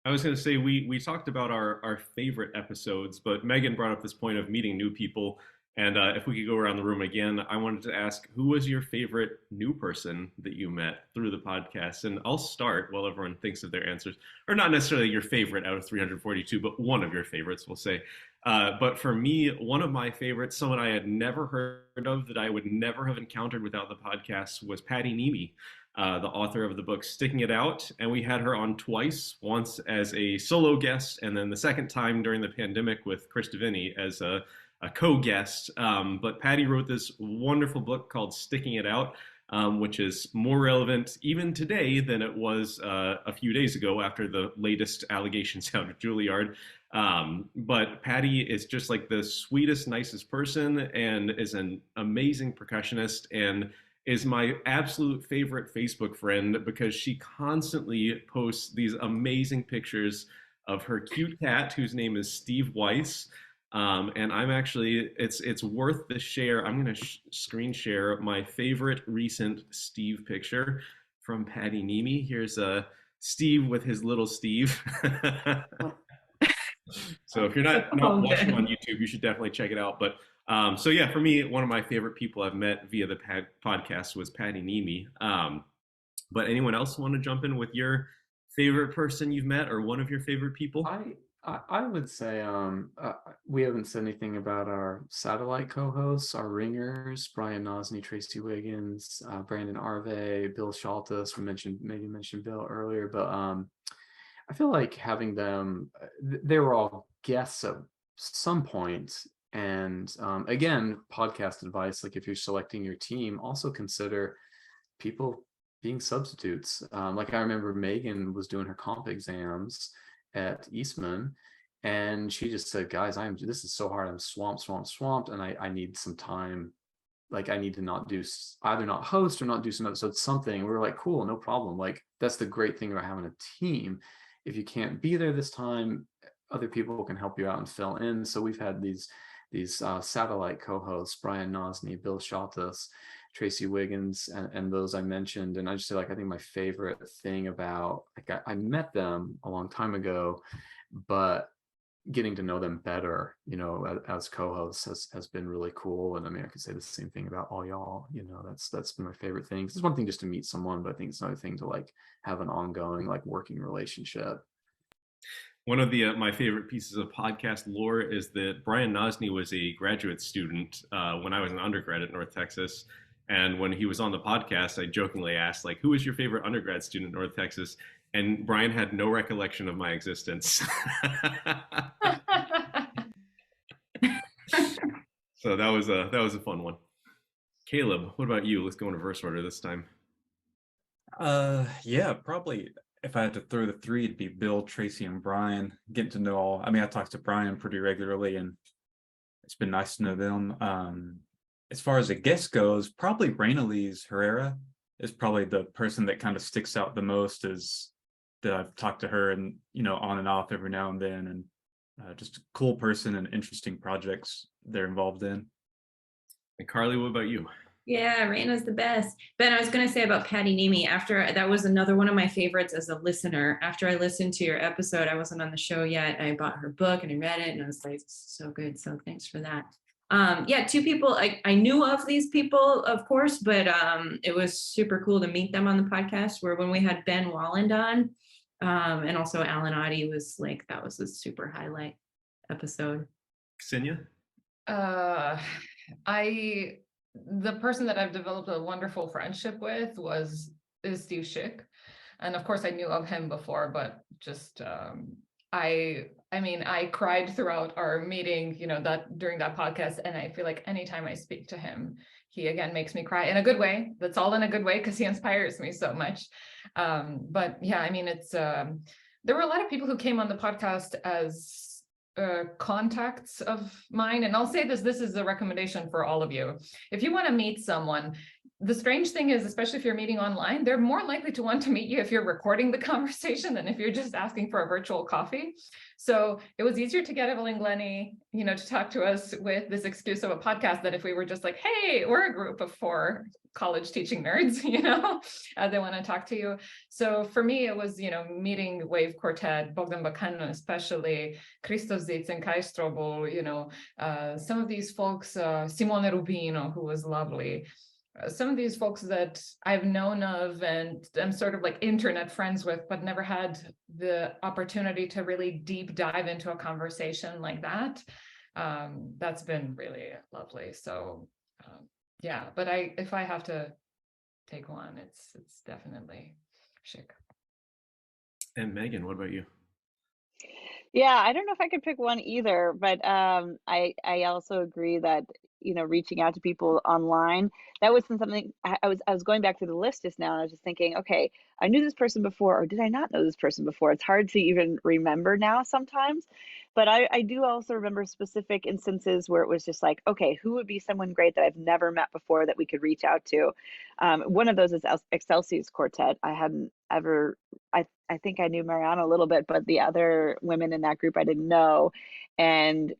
I was going to say, we talked about our favorite episodes, but Megan brought up this point of meeting new people. And if we could go around the room again, I wanted to ask, who was your favorite new person that you met through the podcast? And I'll start while everyone thinks of their answers, or not necessarily your favorite out of 342, but one of your favorites, we'll say. But for me, one of my favorites, someone I had never heard of, that I would never have encountered without the podcast, was Patty Niemi, the author of the book Sticking It Out. And we had her on twice, once as a solo guest, and then the second time during the pandemic with Chris Davini as a co-guest. But Patty wrote this wonderful book called Sticking It Out, which is more relevant even today than it was a few days ago after the latest allegations out of Juilliard. But Patty is just like the sweetest, nicest person, and is an amazing percussionist, and is my absolute favorite Facebook friend because she constantly posts these amazing pictures of her cute cat, whose name is Steve Weiss. And I'm actually, it's worth the share. I'm going to screen share my favorite recent Steve picture from Patty Niemi. Here's Steve with his little Steve. So if you're not watching on YouTube, you should definitely check it out. But so yeah, for me, one of my favorite people I've met via the podcast was Patty Niemi. But anyone else want to jump in with your favorite person you've met, or one of your favorite people? I would say we haven't said anything about our satellite co-hosts, our ringers, Brian Nosny, Tracy Wiggins, Brandon Arve, Bill Shaltis. Maybe mentioned Bill earlier, but I feel like having them, they were all guests at some point. And again, podcast advice, like if you're selecting your team, also consider people being substitutes. Like I remember Megan was doing her comp exams at Eastman, and she just said, "Guys, this is so hard. I'm swamped, and I need some time. Like I need to either not host or not do some episodes, something." We were like, "Cool, no problem." Like that's the great thing about having a team. If you can't be there this time, other people can help you out and fill in. So we've had these satellite co-hosts, Brian Nosny, Bill Shaltis, Tracy Wiggins, and those I mentioned. And I just say, like, I think my favorite thing about, like, I met them a long time ago, but getting to know them better, as co-hosts has been really cool. And I mean, I could say the same thing about all y'all. That's been my favorite thing. It's one thing just to meet someone, but I think it's another thing to like have an ongoing like working relationship. One of the my favorite pieces of podcast lore is that Brian Nosny was a graduate student when I was an undergrad at North Texas. And when he was on the podcast, I jokingly asked, like, who was your favorite undergrad student at North Texas? And Brian had no recollection of my existence. So that was a fun one. Caleb, what about you? Let's go in reverse order this time. Yeah, probably if I had to throw the three, it'd be Bill, Tracy, and Brian. Getting to know all. I mean, I talk to Brian pretty regularly, and it's been nice to know them. As far as a guest goes, probably Rainalise Herrera is probably the person that kind of sticks out the most, is that I've talked to her and on and off every now and then, and just a cool person and interesting projects they're involved in. And Karli, what about you? Yeah, Raina's the best. Ben, I was going to say about Patty Nemi, that was another one of my favorites as a listener. After I listened to your episode, I wasn't on the show yet. I bought her book and I read it, and I was like, so good. So thanks for that. Yeah, two people I knew of these people, of course, but it was super cool to meet them on the podcast. Where when we had Ben Walland on, and also Alan Oddie was like, that was a super highlight episode. Ksenija? The person that I've developed a wonderful friendship with is Steve Schick. And of course I knew of him before, but just I mean, I cried throughout our meeting, that during that podcast. And I feel like anytime I speak to him, he again makes me cry in a good way. That's all in a good way, because he inspires me so much. But yeah, I mean, it's there were a lot of people who came on the podcast as contacts of mine. And I'll say this is a recommendation for all of you. If you want to meet someone, the strange thing is, especially if you're meeting online, they're more likely to want to meet you if you're recording the conversation than if you're just asking for a virtual coffee. So it was easier to get Evelyn Glennie, to talk to us with this excuse of a podcast than if we were just like, hey, we're a group of 4 college teaching nerds, they want to talk to you. So for me, it was, meeting Wave Quartet, Bogdan Bakanin, especially Christos Zitz and Kai Strobel, some of these folks, Simone Rubino, who was lovely. Some of these folks that I've known of and I'm sort of like internet friends with, but never had the opportunity to really deep dive into a conversation like that. That's been really lovely. So yeah, but if I have to take one, it's definitely Schick. And Megan, what about you? Yeah, I don't know if I could pick one either, but I also agree that reaching out to people online, that was something I was going back through the list just now, and I was just thinking, okay, I knew this person before, or did I not know this person before? It's hard to even remember now sometimes, but I do also remember specific instances where it was just like, okay, who would be someone great that I've never met before that we could reach out to? One of those is Excelsius Quartet. I hadn't ever, I think I knew Mariana a little bit, but the other women in that group I didn't know, and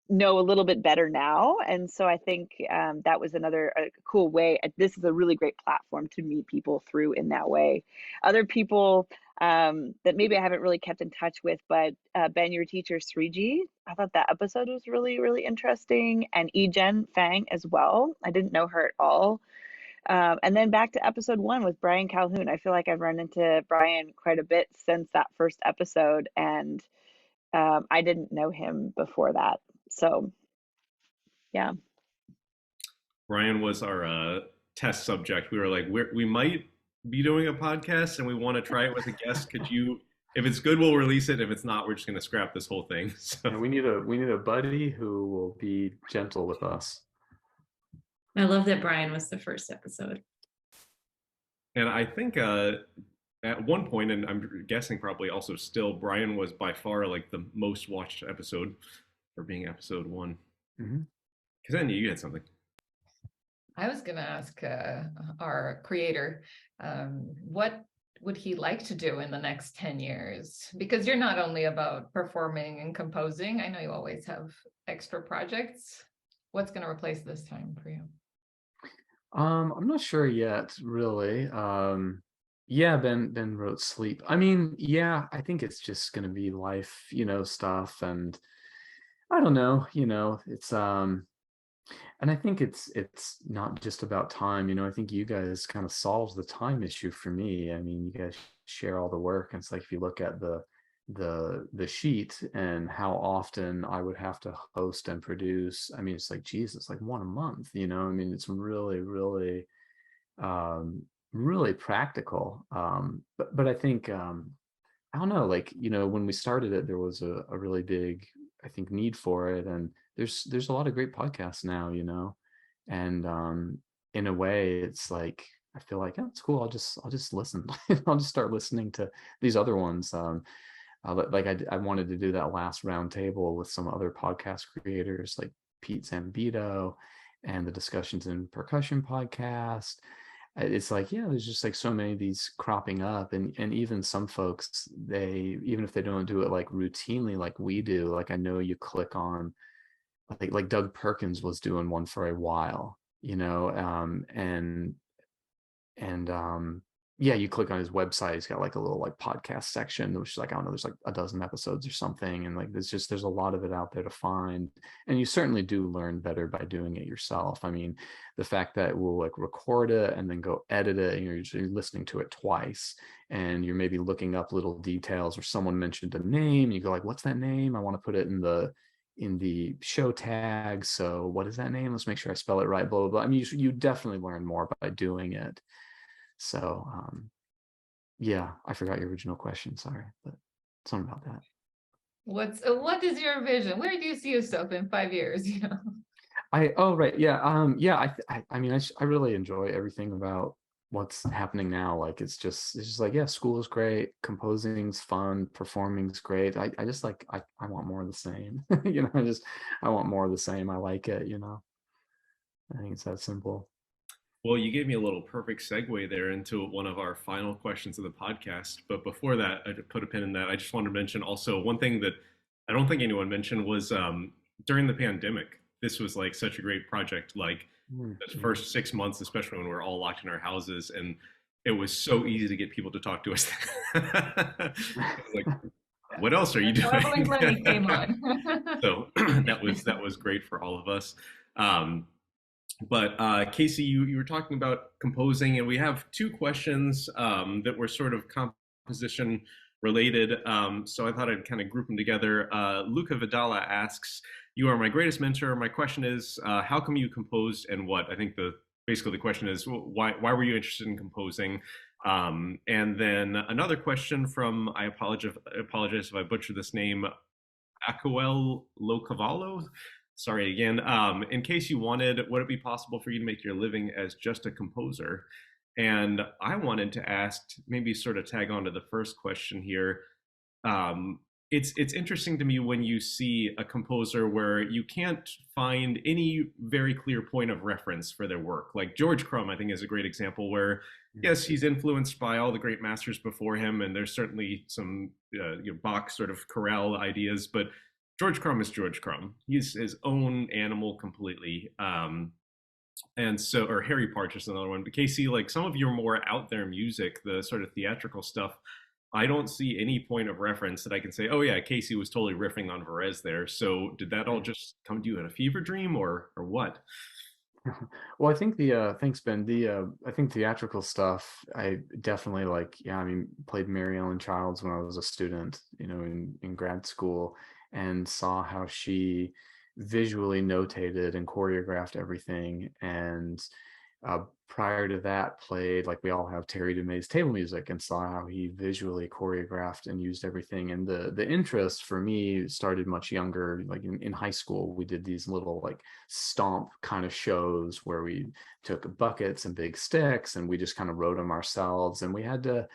know a little bit better now. And so I think that was another cool way. This is a really great platform to meet people through in that way. Other people that maybe I haven't really kept in touch with, but Ben, your teacher, Sriji, I thought that episode was really, really interesting. And Egen Fang as well. I didn't know her at all. And then back to episode 1 with Brian Calhoun. I feel like I've run into Brian quite a bit since that first episode, and I didn't know him before that. So, yeah. Brian was our test subject. We were like, we might be doing a podcast and we want to try it with a guest. Could you, if it's good, we'll release it. If it's not, we're just going to scrap this whole thing. So And we need a buddy who will be gentle with us. I love that Brian was the first episode. And I think at one point, and I'm guessing probably also still, Brian was by far like the most watched episode for being episode 1. Mm-hmm. Ksenija, you had something. I was going to ask our creator, what would he like to do in the next 10 years? Because you're not only about performing and composing. I know you always have extra projects. What's going to replace this time for you? I'm not sure yet, really. Yeah, Ben wrote Sleep. I mean, yeah, I think it's just going to be life, stuff. And I don't know, it's, and I think it's not just about time, I think you guys kind of solves the time issue for me. I mean, you guys share all the work, and it's like if you look at the sheet and how often I would have to host and produce, I mean, it's like Jesus, like one a month, I mean, it's really, really, really practical. But I think I don't know, like, when we started it, there was a really big, I think, need for it, and there's a lot of great podcasts now, and in a way, it's like I feel like, oh, it's cool. I'll just listen. I'll just start listening to these other ones. Like I wanted to do that last round table with some other podcast creators like Pete Zambito and the Discussions in Percussion podcast. It's like, yeah, there's just like so many of these cropping up, and even some folks, even if they don't do it like routinely like we do, like I know you click on like Doug Perkins was doing one for a while, and yeah, you click on his website, he's got like a little like podcast section, which is like, I don't know, there's like a dozen episodes or something, and like there's a lot of it out there to find, and you certainly do learn better by doing it yourself. I mean, the fact that we'll like record it and then go edit it, and you're usually listening to it twice, and you're maybe looking up little details, or someone mentioned a name, and you go like, what's that name? I want to put it in the show tag, so what is that name? Let's make sure I spell it right, blah blah blah. I mean, you definitely learn more by doing it. So yeah, I forgot your original question, sorry, but something about that. What is your vision? Where do you see yourself in 5 years? Right, yeah, yeah, I mean, I really enjoy everything about what's happening now. Like it's just like, yeah, school is great, composing's fun, performing's great. I just like I want more of the same. I want more of the same. I like it, I think it's that simple. Well, you gave me a little perfect segue there into one of our final questions of the podcast. But before that, I put a pin in that. I just wanted to mention also one thing that I don't think anyone mentioned was during the pandemic, this was like such a great project. Like the first 6 months, especially when we were all locked in our houses, and it was so easy to get people to talk to us. Like, what else are you doing? Came on. So that was great for all of us. But Casey, you were talking about composing, and we have 2 questions that were sort of composition related. So I thought I'd kind of group them together. Luca Vidala asks, "You are my greatest mentor. My question is, how come you composed and what?" I think basically the question is, why were you interested in composing? And then another question from, I apologize if I butcher this name, Akuel Locavallo. Sorry again. In case you wanted, would it be possible for you to make your living as just a composer? And I wanted to ask, maybe sort of tag on to the first question here. It's interesting to me when you see a composer where you can't find any very clear point of reference for their work. Like George Crumb, I think, is a great example where, yes, he's influenced by all the great masters before him, and there's certainly some Bach sort of chorale ideas, but George Crumb is George Crumb. He's his own animal completely. And so, or Harry Partridge is another one. But Casey, like some of your more out there music, the sort of theatrical stuff, I don't see any point of reference that I can say, oh yeah, Casey was totally riffing on Varese there. So did that all just come to you in a fever dream or what? Well, I think thanks, Ben. I think theatrical stuff, I definitely like, yeah, I mean, played Mary Ellen Childs when I was a student, in grad school, and saw how she visually notated and choreographed everything. And prior to that, played, like, we all have Terry DeMay's table music, and saw how he visually choreographed and used everything. And the interest for me started much younger. Like in high school, we did these little like stomp kind of shows where we took buckets and big sticks and we just kind of wrote them ourselves, and we had to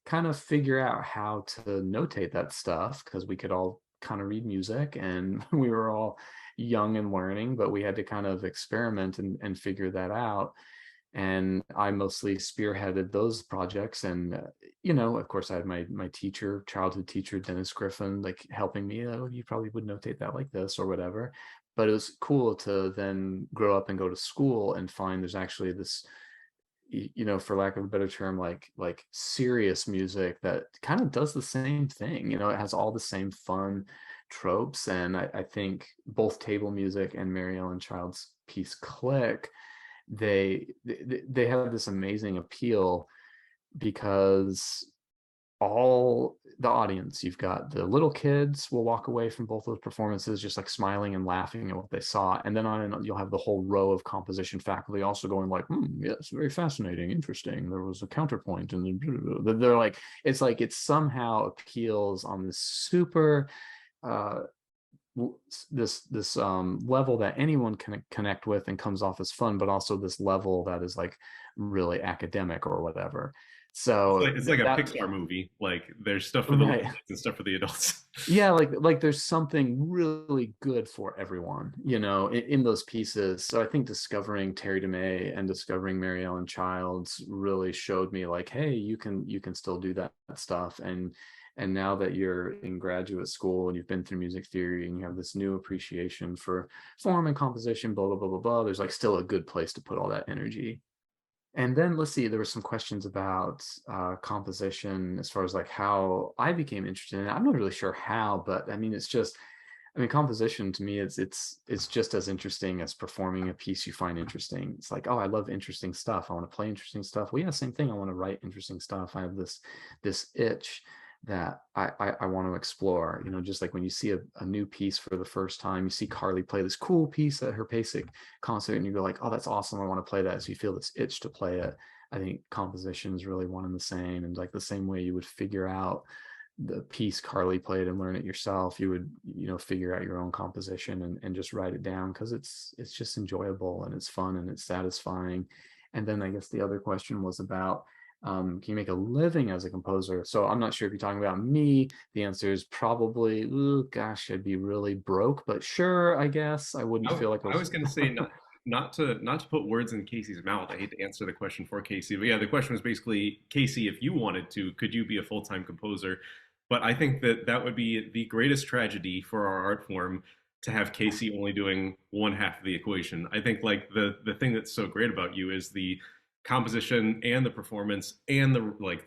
kind of figure out how to notate that stuff because we could all kind of read music, and we were all young and learning, but we had to kind of experiment and figure that out. And I mostly spearheaded those projects. And of course, I had my teacher, childhood teacher, Dennis Griffin, like helping me. Oh, you probably would notate that like this or whatever. But it was cool to then grow up and go to school and find there's actually this, for lack of a better term, like serious music that kind of does the same thing. It has all the same fun tropes. And I think both table music and Mary Ellen Child's piece Click, they have this amazing appeal because all the audience, you've got the little kids will walk away from both those performances just like smiling and laughing at what they saw, and then you'll have the whole row of composition faculty also going like, yes, very fascinating, interesting, there was a counterpoint, and they're like, it somehow appeals on this super this level that anyone can connect with and comes off as fun, but also this level that is like really academic or whatever. So it's like a Pixar movie. Like there's stuff for the little kids and stuff for the adults. Yeah, like there's something really good for everyone, in those pieces. So I think discovering Terry DeMay and discovering Mary Ellen Childs really showed me like, hey, you can still do that stuff. And now that you're in graduate school and you've been through music theory and you have this new appreciation for form and composition, blah, blah, blah, blah, blah, there's like still a good place to put all that energy. And then let's see, there were some questions about composition as far as like how I became interested in it. I'm not really sure how, but I mean, composition to me, it's just as interesting as performing a piece you find interesting. It's like, oh, I love interesting stuff. I want to play interesting stuff. Well, yeah, same thing. I want to write interesting stuff. I have this itch that I want to explore, just like when you see a new piece for the first time, you see Karli play this cool piece at her basic concert and you go like, oh, that's awesome, I want to play that. So you feel this itch to play it. I think composition is really one and the same. And like the same way you would figure out the piece Karli played and learn it yourself, you would, figure out your own composition and just write it down because it's just enjoyable and it's fun and it's satisfying. And then I guess the other question was about, can you make a living as a composer? So I'm not sure if you're talking about me. The answer is probably, oh gosh, I'd be really broke, but sure, I guess I wouldn't feel like I was going to say not to put words in Casey's mouth. I hate to answer the question for Casey, but yeah, the question was basically, Casey, if you wanted to, could you be a full-time composer? But I think that would be the greatest tragedy for our art form to have Casey only doing one half of the equation. I think like the thing that's so great about you is the composition and the performance and the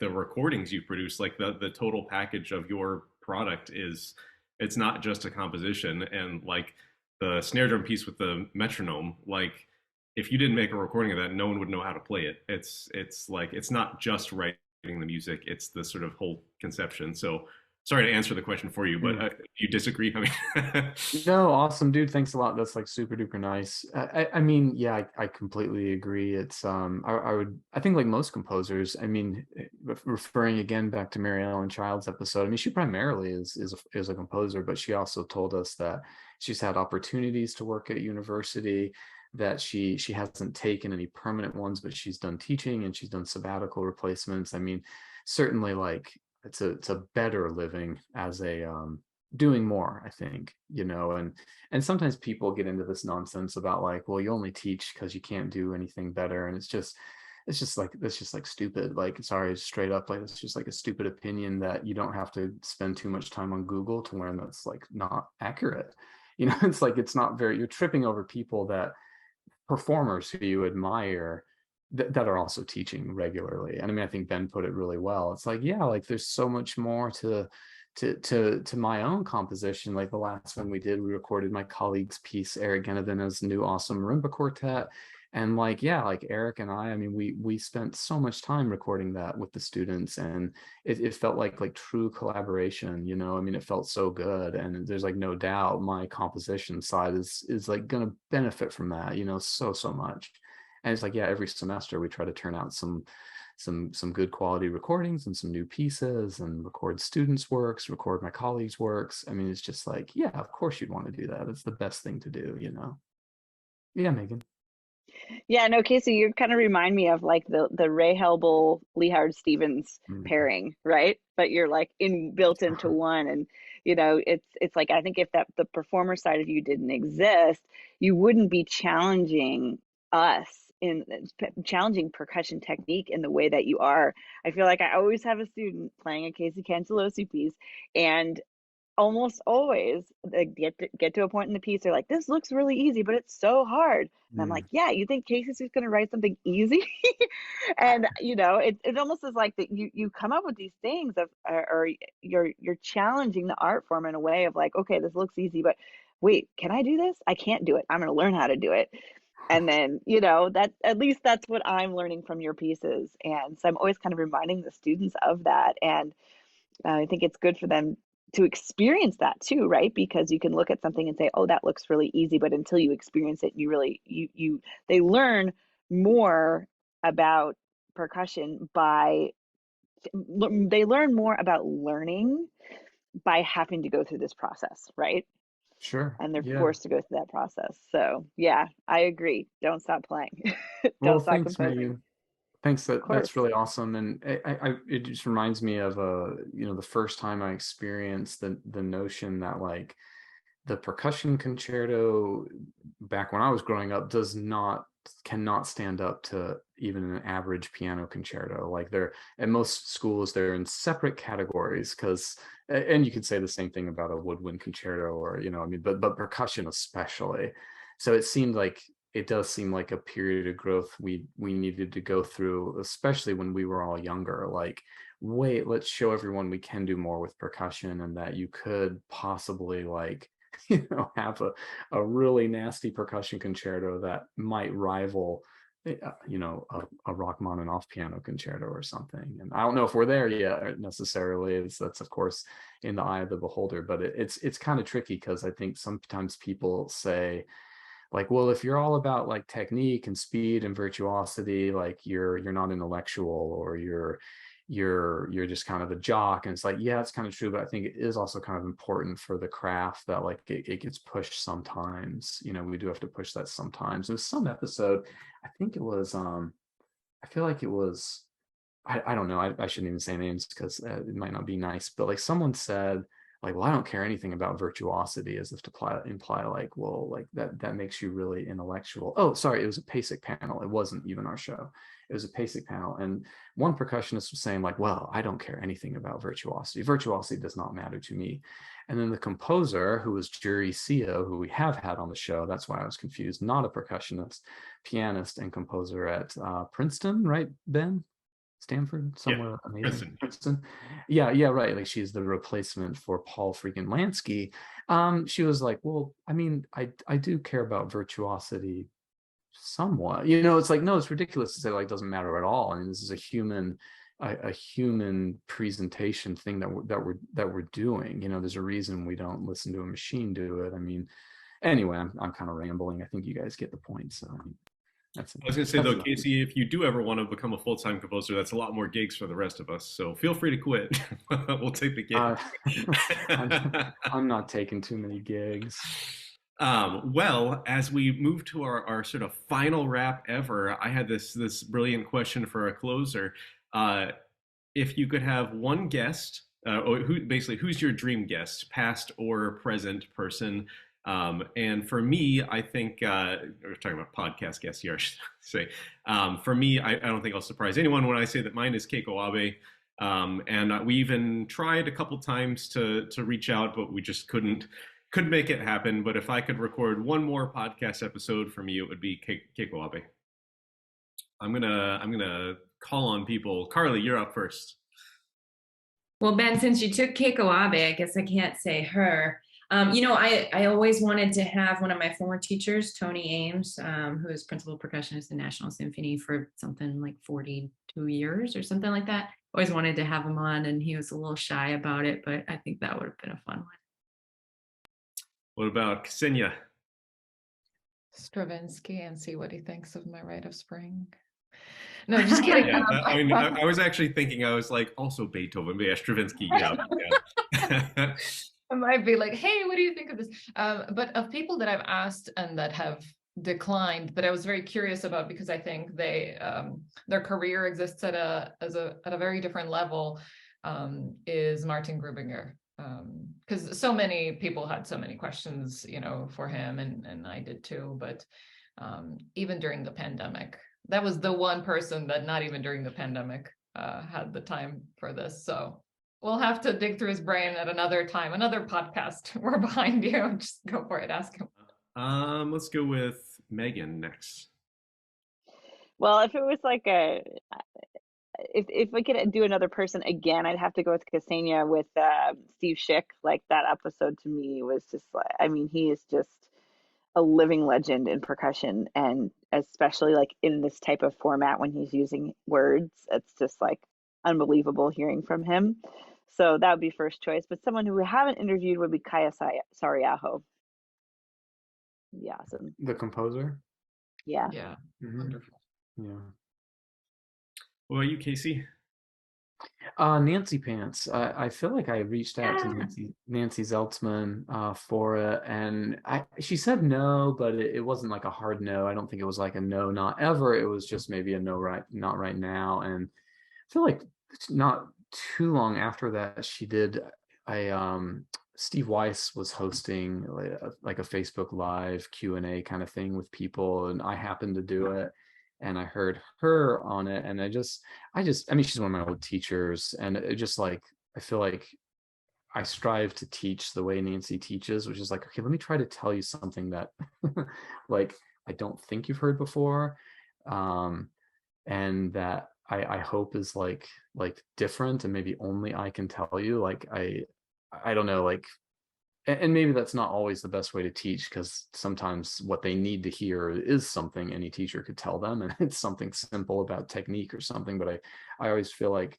recordings you produce, like the total package of your product is, it's not just a composition. And like the snare drum piece with the metronome, like if you didn't make a recording of that, no one would know how to play it. It's like it's not just writing the music, it's the sort of whole conception. So sorry to answer the question for you, but you disagree? I mean, no, awesome, dude. Thanks a lot. That's like super duper nice. I mean, yeah, I completely agree. It's I think like most composers, I mean, referring again back to Mary Ellen Child's episode, I mean, she primarily is a composer, but she also told us that she's had opportunities to work at university, that she hasn't taken any permanent ones, but she's done teaching and she's done sabbatical replacements. I mean, certainly like it's a better living as a doing more, I think, and sometimes people get into this nonsense about like, well, you only teach because you can't do anything better, and it's just like stupid. Like, sorry, straight up, like it's just like a stupid opinion that you don't have to spend too much time on Google to learn that's like not accurate. It's like it's not very, you're tripping over people, that performers who you admire, that are also teaching regularly. And I mean, I think Ben put it really well. It's like, yeah, like there's so much more to my own composition. Like the last one we did, we recorded my colleague's piece, Eric Genevina's new awesome marimba quartet, And like, yeah, like Eric and I mean, we spent so much time recording that with the students, and it felt like true collaboration, you know. I mean, it felt so good, and there's like no doubt my composition side is like gonna benefit from that, you know, so much. And it's like, yeah, every semester we try to turn out some good quality recordings and some new pieces, and record students' works, record my colleagues' works. I mean, it's just like, yeah, of course you'd want to do that. It's the best thing to do, you know. Yeah, Megan. Yeah, no, Casey, you kind of remind me of like the Ray Helbel, Lee Howard Stevens Mhm. pairing, right? But you're like built into one, and you know, it's like I think if that the performer side of you didn't exist, you wouldn't be challenging us in challenging percussion technique in the way that you are. I feel like I always have a student playing a Casey Cangelosi piece, and almost always they get to a point in the piece, they're like, this looks really easy, but it's so hard. And I'm like, yeah, you think Casey's just going to write something easy? And you know, it almost is like that you come up with these things of or you're challenging the art form in a way of like, okay, this looks easy, but wait, can I do this? I can't do it. I'm going to learn how to do it. And then, you know, that at least that's what I'm learning from your pieces. And so I'm always kind of reminding the students of that. And I think it's good for them to experience that too, right? Because you can look at something and say, oh, that looks really easy, but until you experience it, you really they learn more about percussion by they learn more about learning by having to go through this process, right? Sure. And they're Yeah. forced to go through that process. So yeah, I agree. Don't stop playing. Well, Don't stop thanks, composing. Megan. Thanks. Of That's course. really awesome. And it just reminds me of you know, the first time I experienced the notion that like the percussion concerto back when I was growing up cannot stand up to even an average piano concerto. Like they're at most schools, they're in separate categories because, and you could say the same thing about a woodwind concerto, or, you know, I mean, but percussion especially. So it does seem like a period of growth we needed to go through, especially when we were all younger. Like, wait, let's show everyone we can do more with percussion, and that you could possibly like you know, have a really nasty percussion concerto that might rival you know, a Rachmaninoff piano concerto or something. And I don't know if we're there yet necessarily. That's of course in the eye of the beholder, but it's kind of tricky because I think sometimes people say like, well, if you're all about like technique and speed and virtuosity, like you're not intellectual, or you're just kind of a jock. And it's like, yeah, it's kind of true, but I think it is also kind of important for the craft that like it gets pushed sometimes. You know, we do have to push that sometimes. There's some episode, I think it was I feel like it was, I don't know, I shouldn't even say names because it might not be nice, but like someone said like, well, I don't care anything about virtuosity, as if to imply like, well, like that makes you really intellectual. Oh, sorry, it was a PASIC panel. It wasn't even our show. It was a PASIC panel. And one percussionist was saying like, well, I don't care anything about virtuosity. Virtuosity does not matter to me. And then the composer, who was Jerry Seo, who we have had on the show, that's why I was confused, not a percussionist, pianist and composer at Princeton, right, Ben? Stanford, somewhere amazing. Princeton. Yeah, right. Like she's the replacement for Paul freaking Lansky. She was like, well, I mean, I do care about virtuosity somewhat. You know, it's like, no, it's ridiculous to say like it doesn't matter at all. I mean, this is a human presentation thing that we're doing. You know, there's a reason we don't listen to a machine do it. I mean, anyway, I'm kind of rambling. I think you guys get the point. So I was going to say though, Casey, if you do ever want to become a full-time composer, that's a lot more gigs for the rest of us. So feel free to quit. We'll take the gig. I'm not taking too many gigs. Well, as we move to our sort of final wrap ever, I had this brilliant question for a closer. If you could have one guest, or who's your dream guest, past or present person? And for me, I think we're talking about podcast guests here, I should say. For me, I don't think I'll surprise anyone when I say that mine is Keiko Abe. And we even tried a couple times to reach out, but we just couldn't make it happen. But if I could record one more podcast episode for me, it would be Keiko Abe. I'm gonna call on people. Karli, you're up first. Well, Ben, since you took Keiko Abe, I guess I can't say her. I always wanted to have one of my former teachers, Tony Ames, who is principal percussionist in National Symphony for something like 42 years or something like that. Always wanted to have him on, and he was a little shy about it, but I think that would have been a fun one. What about Ksenija? Stravinsky, and see what he thinks of my Rite of Spring. No, just kidding. Yeah, I was actually thinking, I was like, also Beethoven, but yeah, Stravinsky, yeah. I might be like, hey, what do you think of this? But of people that I've asked and that have declined, that I was very curious about, because I think they their career exists at a very different level, is Martin Grubinger. Because so many people had so many questions, for him, and I did too. But even during the pandemic, that was the one person that not even during the pandemic had the time for this. So we'll have to dig through his brain at another time, another podcast. We're behind you. Just go for it. Ask him. Let's go with Megan next. Well, if it was like if we could do another person again, I'd have to go with Ksenija with Steve Schick. Like, that episode to me was just like, I mean, he is just a living legend in percussion, and especially like in this type of format when he's using words, it's just like unbelievable hearing from him. So that would be first choice. But someone who we haven't interviewed would be Kaya Sariaho. Yeah, awesome. The composer. Yeah. Yeah. Mhm. Wonderful. Yeah. What about you, Casey? Nancy Pants. I feel like I reached out to Nancy Zeltzman for it, and she said no, but it wasn't like a hard no. I don't think it was like a no, not ever. It was just maybe a no, not right now. And I feel like not too long after that, she did Steve Weiss was hosting like a Facebook Live Q&A kind of thing with people, and I happened to do it. And I heard her on it, and I mean, she's one of my old teachers, and it just like, I feel like I strive to teach the way Nancy teaches, which is like, okay, let me try to tell you something that like I don't think you've heard before, and that I hope is like different, and maybe only I can tell you. Like I don't know, like, and maybe that's not always the best way to teach, because sometimes what they need to hear is something any teacher could tell them, and it's something simple about technique or something. But I always feel like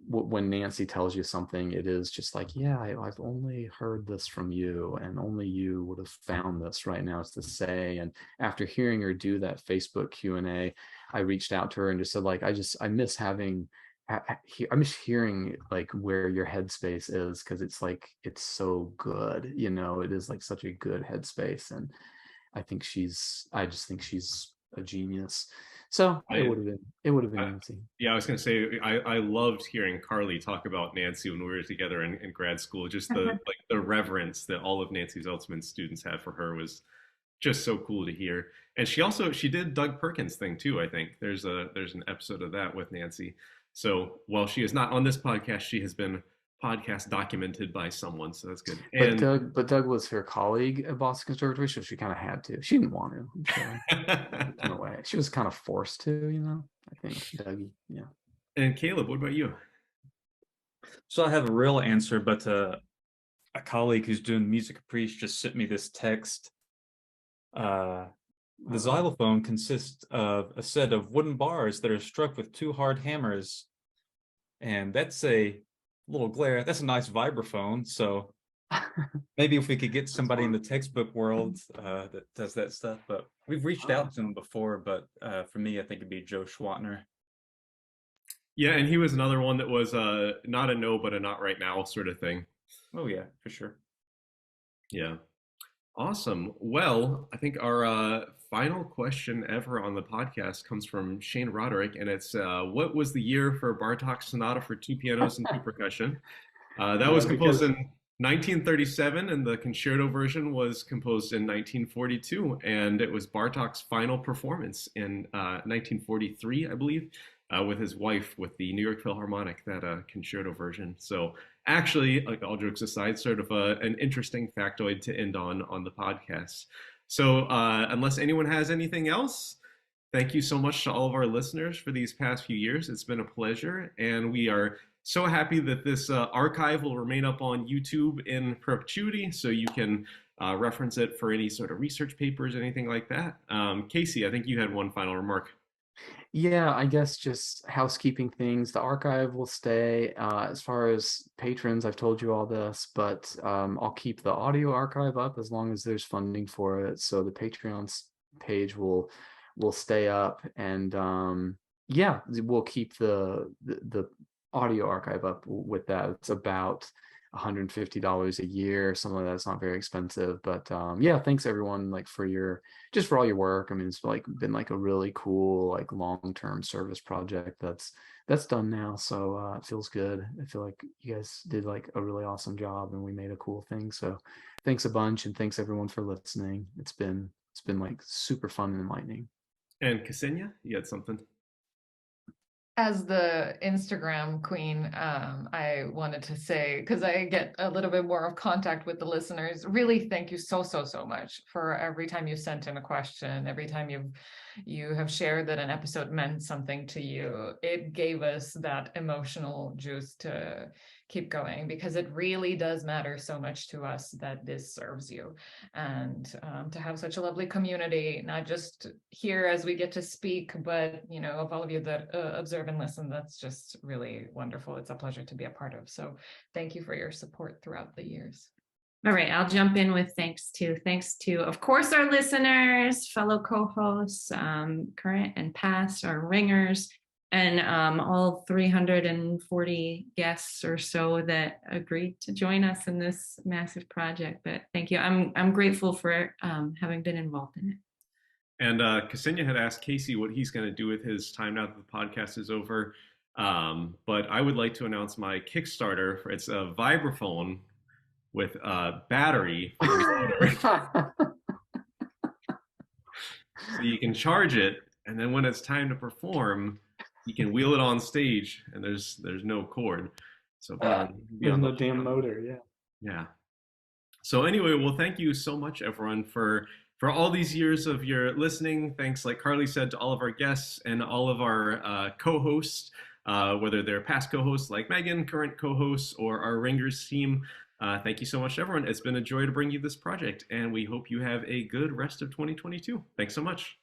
when Nancy tells you something, it is just like, yeah, I've only heard this from you, and only you would have found this right now to say. And after hearing her do that Facebook Q&A, I reached out to her and just said, like, I miss having, I'm just hearing like where your headspace is, because it's like, it's so good, it is like such a good headspace. And I just think she's a genius. So it would have been Nancy. Yeah, I was gonna say, I loved hearing Karli talk about Nancy when we were together in grad school. Just the the reverence that all of Nancy Zeltzman's students had for her was just so cool to hear. And she did Doug Perkins thing too. I think there's an episode of that with Nancy. So while she is not on this podcast, she has been podcast documented by someone. So that's good. And But Doug was her colleague at Boston Conservatory, so she kind of had to. She didn't want to. So in a way, she was kind of forced to. I think Dougie. Yeah. And Caleb, what about you? So I have a real answer, but a colleague who's doing Music Caprice just sent me this text. The xylophone consists of a set of wooden bars that are struck with two hard hammers. And that's a little glare. That's a nice vibraphone. So maybe if we could get somebody in the textbook world that does that stuff. But we've reached out to him before. But for me, I think it'd be Joe Schwatner. Yeah, and he was another one that was not a no, but a not right now sort of thing. Oh, yeah, for sure. Yeah. Awesome. Well, I think our final question ever on the podcast comes from Shane Roderick, and it's what was the year for Bartok's Sonata for two pianos and two percussion? That was composed in 1937, and the concerto version was composed in 1942, and it was Bartok's final performance in 1943, I believe, with his wife with the New York Philharmonic, that concerto version. So actually, like, all jokes aside, sort of an interesting factoid to end on the podcast. So unless anyone has anything else, thank you so much to all of our listeners for these past few years. It's been a pleasure, and we are so happy that this archive will remain up on YouTube in perpetuity, so you can reference it for any sort of research papers, anything like that. Casey, I think you had one final remark. Yeah, I guess just housekeeping things. The archive will stay. As far as patrons, I've told you all this, but I'll keep the audio archive up as long as there's funding for it. So the page will stay up, and yeah, we'll keep the audio archive up with that. It's about $150 a year, something like that. It's not very expensive, but yeah, thanks everyone like for all your work. I mean, it's like been like a really cool like long-term service project that's done now, so it feels good. I feel like you guys did like a really awesome job and we made a cool thing, so thanks a bunch, and thanks everyone for listening. It's been like super fun and enlightening. And Ksenija, you had something? As the Instagram queen, I wanted to say, because I get a little bit more of contact with the listeners, really thank you so much for every time you sent in a question, every time you have shared that an episode meant something to you. It gave us that emotional juice to keep going, because it really does matter so much to us that this serves you. And to have such a lovely community, not just here as we get to speak, but of all of you that observe and listen, that's just really wonderful. It's a pleasure to be a part of. So thank you for your support throughout the years. All right, I'll jump in with thanks to, of course, our listeners, fellow co-hosts, current and past, our ringers, and all 340 guests or so that agreed to join us in this massive project. But thank you. I'm grateful for having been involved in it. And Ksenija had asked Casey what he's going to do with his time now that the podcast is over. But I would like to announce my Kickstarter. It's a vibraphone with a battery for the motor. So you can charge it, and then when it's time to perform, you can wheel it on stage, and there's no cord. So be on the the damn motor, yeah. Yeah. So anyway, well, thank you so much, everyone, for all these years of your listening. Thanks, like Karli said, to all of our guests and all of our co-hosts, whether they're past co-hosts like Megan, current co-hosts, or our Ringers team. Thank you so much, everyone. It's been a joy to bring you this project, and we hope you have a good rest of 2022. Thanks so much.